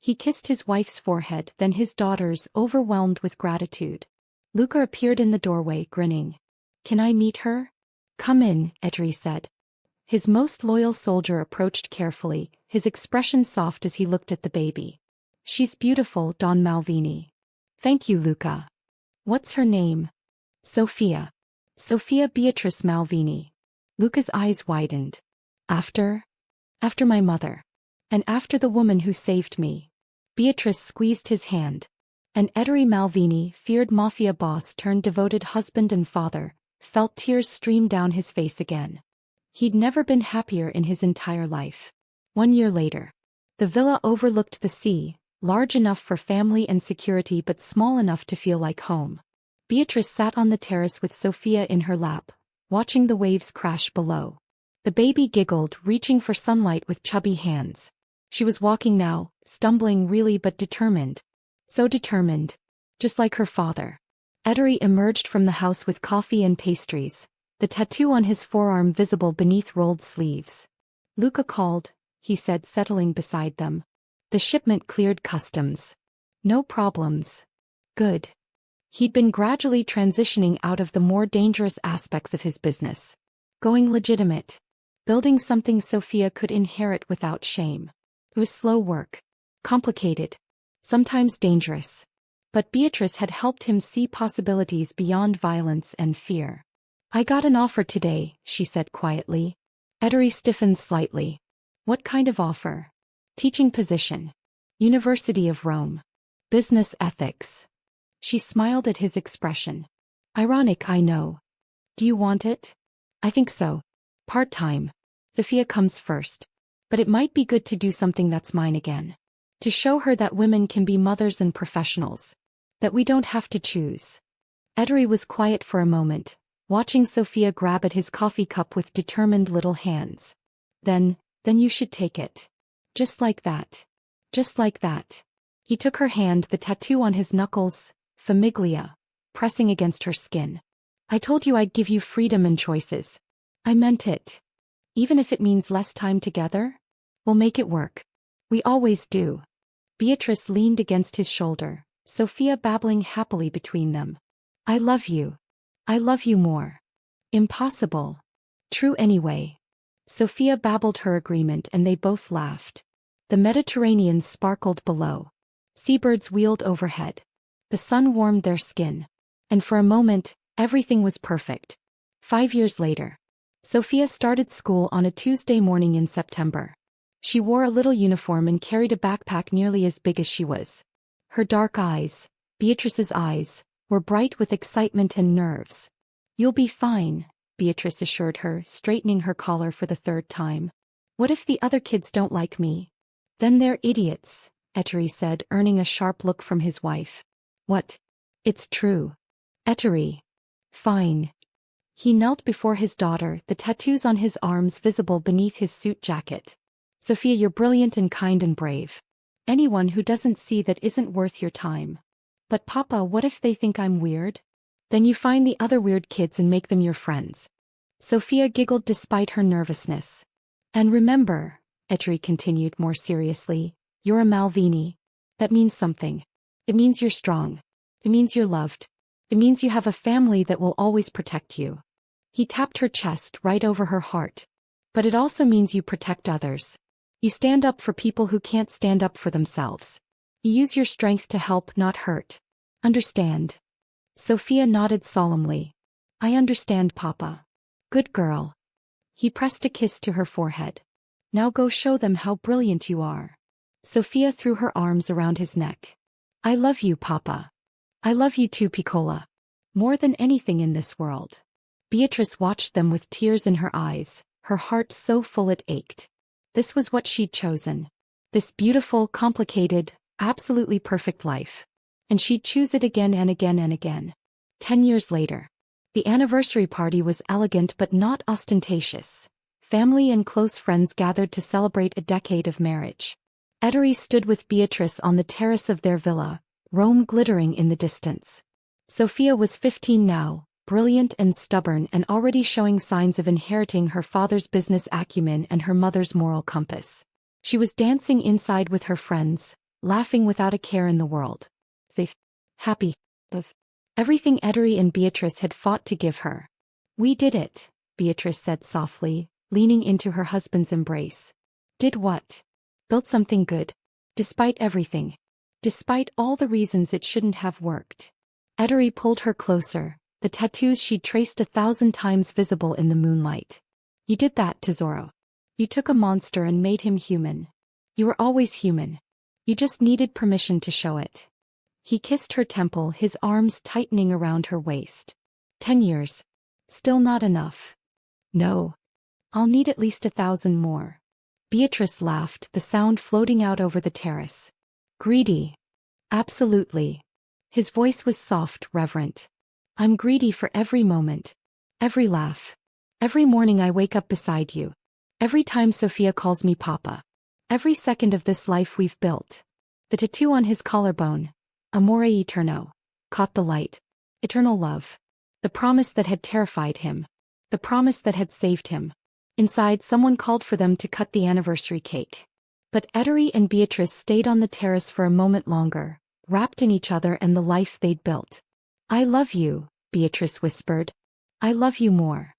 He kissed his wife's forehead, then his daughter's, overwhelmed with gratitude. Luca appeared in the doorway, grinning. Can I meet her? Come in, Ettore said. His most loyal soldier approached carefully, his expression soft as he looked at the baby. She's beautiful, Don Malvini. Thank you, Luca. What's her name? Sofia. Sofia Beatrice Malvini. Luca's eyes widened. After my mother. And after the woman who saved me. Beatrice squeezed his hand. And Ettore Malvini, feared Mafia boss turned devoted husband and father, felt tears stream down his face again. He'd never been happier in his entire life. 1 year later. The villa overlooked the sea, large enough for family and security but small enough to feel like home. Beatrice sat on the terrace with Sofia in her lap, watching the waves crash below. The baby giggled, reaching for sunlight with chubby hands. She was walking now, stumbling really but determined. So determined. Just like her father. Ettore emerged from the house with coffee and pastries, the tattoo on his forearm visible beneath rolled sleeves. Luca called, he said, settling beside them. The shipment cleared customs. No problems. Good. He'd been gradually transitioning out of the more dangerous aspects of his business. Going legitimate. Building something Sofia could inherit without shame. It was slow work. Complicated. Sometimes dangerous. But Beatrice had helped him see possibilities beyond violence and fear. I got an offer today, she said quietly. Ettore stiffened slightly. What kind of offer? Teaching position. University of Rome. Business ethics. She smiled at his expression. Ironic, I know. Do you want it? I think so. Part-time. Sofia comes first. But it might be good to do something that's mine again. To show her that women can be mothers and professionals. That we don't have to choose. Ettore was quiet for a moment, watching Sofia grab at his coffee cup with determined little hands. Then you should take it. Just like that. Just like that. He took her hand, the tattoo on his knuckles, Famiglia, pressing against her skin. I told you I'd give you freedom and choices. I meant it. Even if it means less time together? We'll make it work. We always do. Beatrice leaned against his shoulder, Sophia babbling happily between them. I love you. I love you more. Impossible. True anyway. Sophia babbled her agreement and they both laughed. The Mediterranean sparkled below. Seabirds wheeled overhead. The sun warmed their skin. And for a moment, everything was perfect. 5 years later. Sophia started school on a Tuesday morning in September. She wore a little uniform and carried a backpack nearly as big as she was. Her dark eyes, Beatrice's eyes, were bright with excitement and nerves. You'll be fine, Beatrice assured her, straightening her collar for the third time. What if the other kids don't like me? Then they're idiots, Ettore said, earning a sharp look from his wife. What? It's true. Ettore. Fine. He knelt before his daughter, the tattoos on his arms visible beneath his suit jacket. Sophia, you're brilliant and kind and brave. Anyone who doesn't see that isn't worth your time. But Papa, what if they think I'm weird? Then you find the other weird kids and make them your friends. Sophia giggled despite her nervousness. And remember, Ettore continued more seriously, you're a Malvini. That means something. It means you're strong. It means you're loved. It means you have a family that will always protect you. He tapped her chest right over her heart. But it also means you protect others. You stand up for people who can't stand up for themselves. You use your strength to help, not hurt. Understand? Sophia nodded solemnly. I understand, Papa. Good girl. He pressed a kiss to her forehead. Now go show them how brilliant you are. Sophia threw her arms around his neck. I love you, Papa. I love you too, Piccola. More than anything in this world. Beatrice watched them with tears in her eyes, her heart so full it ached. This was what she'd chosen. This beautiful, complicated, absolutely perfect life. And she'd choose it again and again and again. 10 years later. The anniversary party was elegant but not ostentatious. Family and close friends gathered to celebrate a decade of marriage. Ettore stood with Beatrice on the terrace of their villa, Rome glittering in the distance. Sophia was 15 now, brilliant and stubborn and already showing signs of inheriting her father's business acumen and her mother's moral compass. She was dancing inside with her friends, laughing without a care in the world. Safe, happy, of everything Ettore and Beatrice had fought to give her. We did it, Beatrice said softly, leaning into her husband's embrace. Did what? Built something good. Despite everything. Despite all the reasons it shouldn't have worked. Ettore pulled her closer, the tattoos she'd traced 1,000 times visible in the moonlight. You did that, Tesoro. You took a monster and made him human. You were always human. You just needed permission to show it. He kissed her temple, his arms tightening around her waist. 10 years. Still not enough. No. I'll need at least 1,000 more. Beatrice laughed, the sound floating out over the terrace. Greedy. Absolutely. His voice was soft, reverent. I'm greedy for every moment. Every laugh. Every morning I wake up beside you. Every time Sophia calls me Papa. Every second of this life we've built. The tattoo on his collarbone. Amore eterno. Caught the light. Eternal love. The promise that had terrified him. The promise that had saved him. Inside, someone called for them to cut the anniversary cake. But Ettore and Beatrice stayed on the terrace for a moment longer, wrapped in each other and the life they'd built. I love you, Beatrice whispered. I love you more.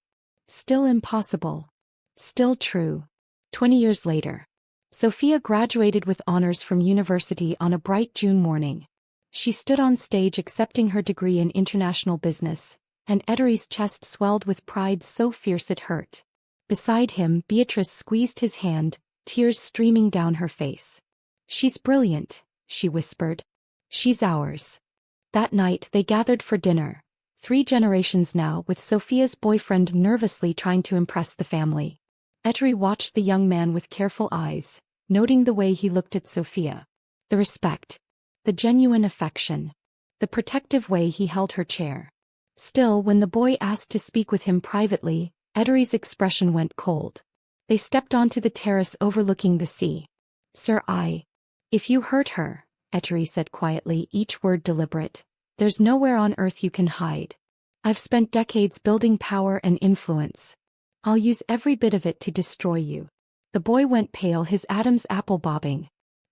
Still impossible. Still true. 20 years later. Sophia graduated with honors from university on a bright June morning. She stood on stage accepting her degree in international business, and Ettore's chest swelled with pride so fierce it hurt. Beside him, Beatrice squeezed his hand, tears streaming down her face. She's brilliant, she whispered. She's ours. That night they gathered for dinner. 3 generations now, with Sophia's boyfriend nervously trying to impress the family. Ettore watched the young man with careful eyes, noting the way he looked at Sophia. The respect. The genuine affection. The protective way he held her chair. Still, when the boy asked to speak with him privately, Ettore's expression went cold. They stepped onto the terrace overlooking the sea. Sir, if you hurt her, Ettore said quietly, each word deliberate, there's nowhere on earth you can hide. I've spent decades building power and influence. I'll use every bit of it to destroy you. The boy went pale, his Adam's apple bobbing.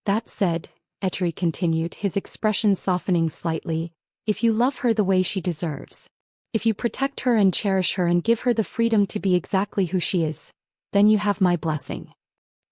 That said, Ettore continued, his expression softening slightly, if you love her the way she deserves, if you protect her and cherish her and give her the freedom to be exactly who she is, then you have my blessing.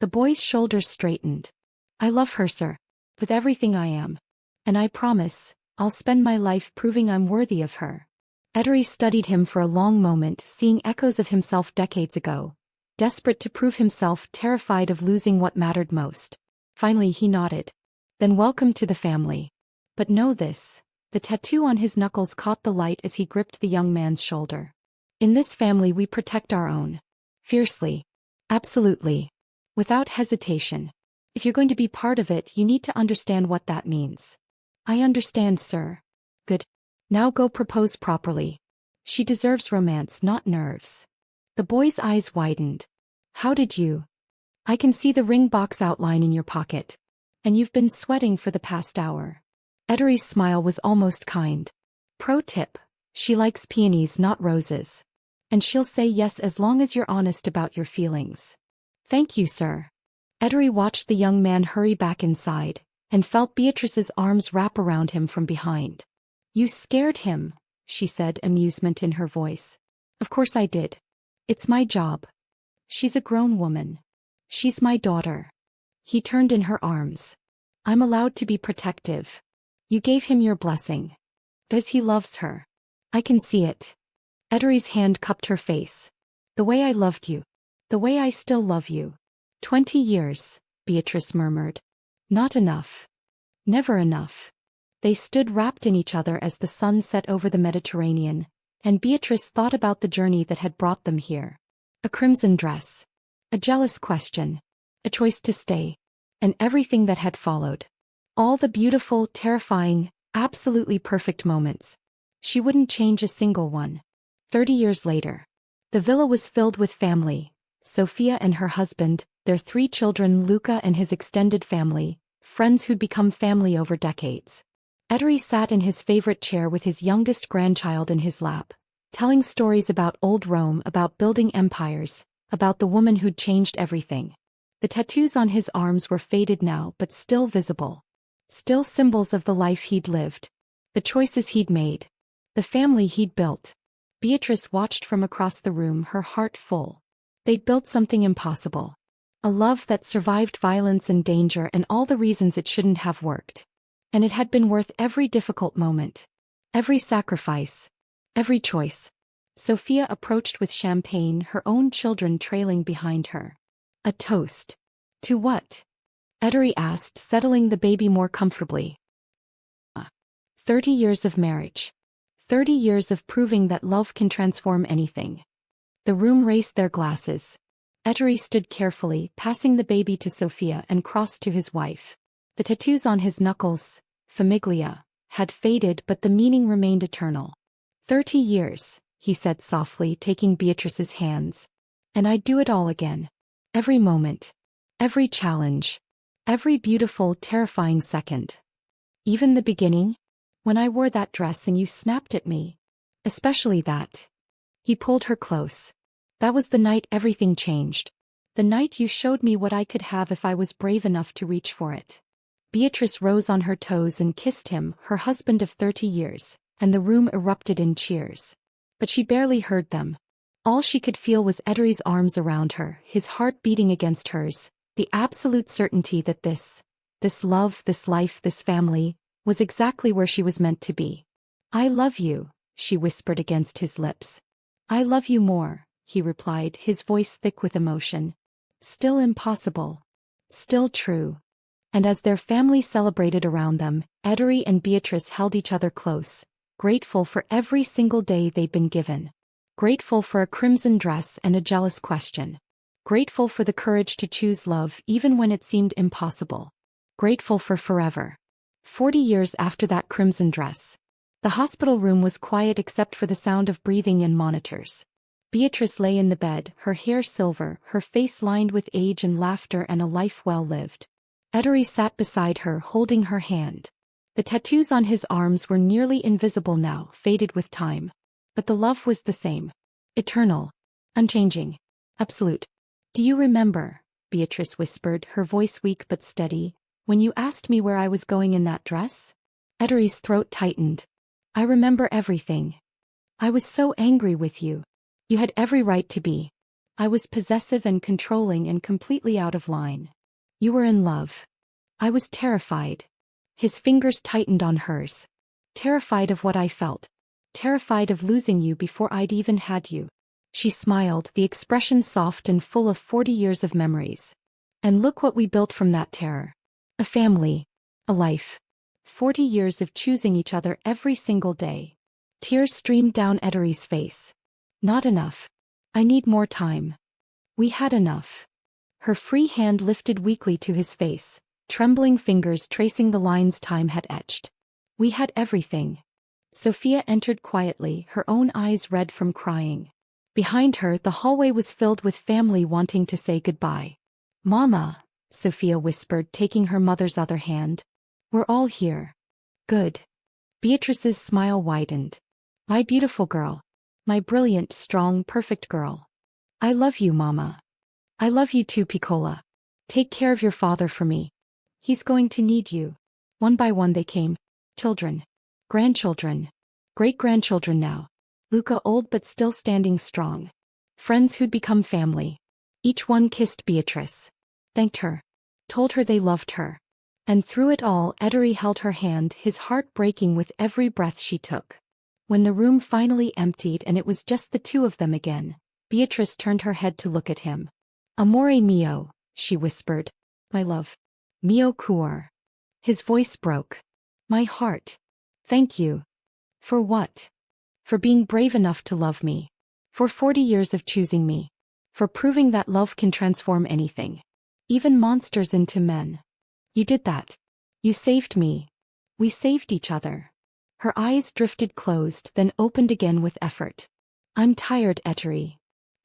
The boy's shoulders straightened. I love her, sir, with everything I am. And I promise, I'll spend my life proving I'm worthy of her. Ettore studied him for a long moment, seeing echoes of himself decades ago, desperate to prove himself, terrified of losing what mattered most. Finally he nodded. Then welcome to the family. But know this, the tattoo on his knuckles caught the light as he gripped the young man's shoulder. In this family we protect our own. Fiercely. Absolutely. Without hesitation. If you're going to be part of it, you need to understand what that means. I understand, sir. Good. Now go propose properly. She deserves romance, not nerves. The boy's eyes widened. How did you? I can see the ring box outline in your pocket. And you've been sweating for the past hour. Ettore's smile was almost kind. Pro tip, she likes peonies, not roses. And she'll say yes as long as you're honest about your feelings. Thank you, sir. Ettore watched the young man hurry back inside, and felt Beatrice's arms wrap around him from behind. You scared him, she said, amusement in her voice. Of course I did. It's my job. She's a grown woman. She's my daughter. He turned in her arms. I'm allowed to be protective. You gave him your blessing. Because he loves her. I can see it. Ettore's hand cupped her face. The way I loved you. The way I still love you. 20 years, Beatrice murmured. Not enough. Never enough. They stood wrapped in each other as the sun set over the Mediterranean, and Beatrice thought about the journey that had brought them here. A crimson dress. A jealous question. A choice to stay. And everything that had followed. All the beautiful, terrifying, absolutely perfect moments. She wouldn't change a single one. 30 years later. The villa was filled with family. Sofia and her husband, their 3 children, Luca and his extended family, friends who'd become family over decades. Ettore sat in his favorite chair with his youngest grandchild in his lap, telling stories about old Rome, about building empires, about the woman who'd changed everything. The tattoos on his arms were faded now but still visible. Still symbols of the life he'd lived. The choices he'd made. The family he'd built. Beatrice watched from across the room, her heart full. They'd built something impossible. A love that survived violence and danger and all the reasons it shouldn't have worked. And it had been worth every difficult moment. Every sacrifice. Every choice. Sofia approached with champagne, her own children trailing behind her. A toast. To what? Ettore asked, settling the baby more comfortably. 30 years of marriage. 30 years of proving that love can transform anything. The room raised their glasses. Ettore stood carefully, passing the baby to Sofia and crossed to his wife. The tattoos on his knuckles, famiglia, had faded but the meaning remained eternal. 30 years, he said softly, taking Beatrice's hands. And I'd do it all again. Every moment. Every challenge. Every beautiful, terrifying second. Even the beginning? When I wore that dress and you snapped at me. Especially that. He pulled her close. That was the night everything changed. The night you showed me what I could have if I was brave enough to reach for it. Beatrice rose on her toes and kissed him, her husband of 30 years, and the room erupted in cheers. But she barely heard them. All she could feel was Ettore's arms around her, his heart beating against hers, the absolute certainty that this love, this life, this family, was exactly where she was meant to be. I love you, she whispered against his lips. I love you more, he replied, his voice thick with emotion. Still impossible. Still true. And as their family celebrated around them, Ettore and Beatrice held each other close, grateful for every single day they'd been given. Grateful for a crimson dress and a jealous question. Grateful for the courage to choose love even when it seemed impossible. Grateful for forever. 40 years after that crimson dress. The hospital room was quiet except for the sound of breathing and monitors. Beatrice lay in the bed, her hair silver, her face lined with age and laughter and a life well lived. Ettore sat beside her, holding her hand. The tattoos on his arms were nearly invisible now, faded with time. But the love was the same. Eternal. Unchanging. Absolute. Do you remember, Beatrice whispered, her voice weak but steady, when you asked me where I was going in that dress? Ettere's throat tightened. I remember everything. I was so angry with you. You had every right to be. I was possessive and controlling and completely out of line. You were in love. I was terrified. His fingers tightened on hers. Terrified of what I felt. Terrified of losing you before I'd even had you. She smiled, the expression soft and full of 40 years of memories. And look what we built from that terror. A family. A life. 40 years of choosing each other every single day. Tears streamed down Ettere's face. Not enough. I need more time. We had enough. Her free hand lifted weakly to his face, trembling fingers tracing the lines time had etched. We had everything. Sophia entered quietly, her own eyes red from crying. Behind her, the hallway was filled with family wanting to say goodbye. Mama, Sophia whispered, taking her mother's other hand. We're all here. Good. Beatrice's smile widened. My beautiful girl. My brilliant, strong, perfect girl. I love you, Mama. I love you too, Piccola. Take care of your father for me. He's going to need you. One by one they came. Children. Grandchildren. Great-grandchildren now. Luca old but still standing strong. Friends who'd become family. Each one kissed Beatrice. Thanked her. Told her they loved her. And through it all, Ettore held her hand, his heart breaking with every breath she took. When the room finally emptied and it was just the two of them again, Beatrice turned her head to look at him. Amore mio, she whispered. My love. Mio cuor. His voice broke. My heart. Thank you. For what? For being brave enough to love me. For 40 years of choosing me. For proving that love can transform anything. Even monsters into men. You did that. You saved me. We saved each other. Her eyes drifted closed, then opened again with effort. I'm tired, Ettore.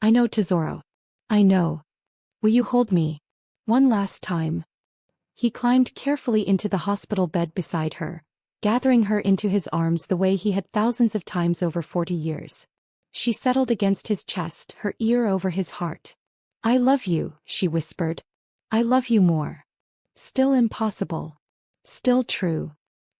I know, Tesoro. I know. Will you hold me? One last time. He climbed carefully into the hospital bed beside her, gathering her into his arms the way he had thousands of times over 40 years. She settled against his chest, her ear over his heart. I love you, she whispered. I love you more. Still impossible. Still true.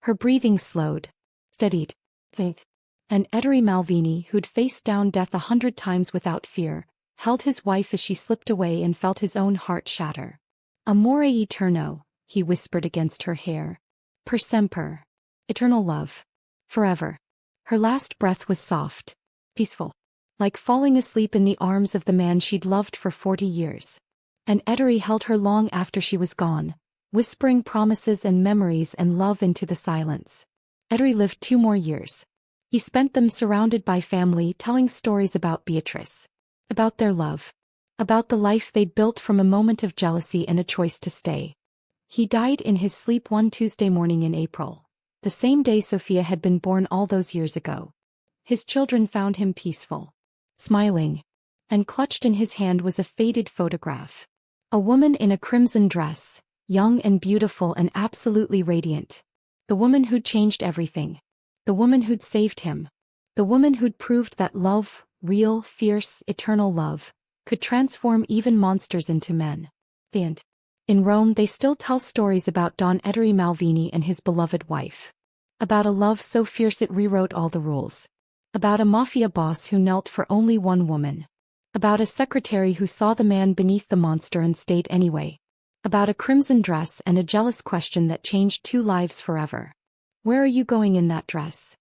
Her breathing slowed. Steadied. Think. And Ettore Malvini, who'd faced down death 100 times without fear, held his wife as she slipped away and felt his own heart shatter. Amore eterno, he whispered against her hair. Per semper. Eternal love. Forever. Her last breath was soft. Peaceful. Like falling asleep in the arms of the man she'd loved for 40 years. And Ettore held her long after she was gone, whispering promises and memories and love into the silence. Ettore lived 2 more years. He spent them surrounded by family, telling stories about Beatrice. About their love. About the life they'd built from a moment of jealousy and a choice to stay. He died in his sleep one Tuesday morning in April, the same day Sophia had been born all those years ago. His children found him peaceful. Smiling. And clutched in his hand was a faded photograph. A woman in a crimson dress, young and beautiful and absolutely radiant. The woman who'd changed everything. The woman who'd saved him. The woman who'd proved that love, real, fierce, eternal love, could transform even monsters into men. The end. In Rome they still tell stories about Don Ettore Malvini and his beloved wife. About a love so fierce it rewrote all the rules. About a mafia boss who knelt for only one woman. About a secretary who saw the man beneath the monster and stayed anyway. About a crimson dress and a jealous question that changed 2 lives forever. Where are you going in that dress?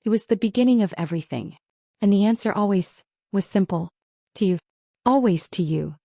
It was the beginning of everything. And the answer always was simple. To you. Always to you.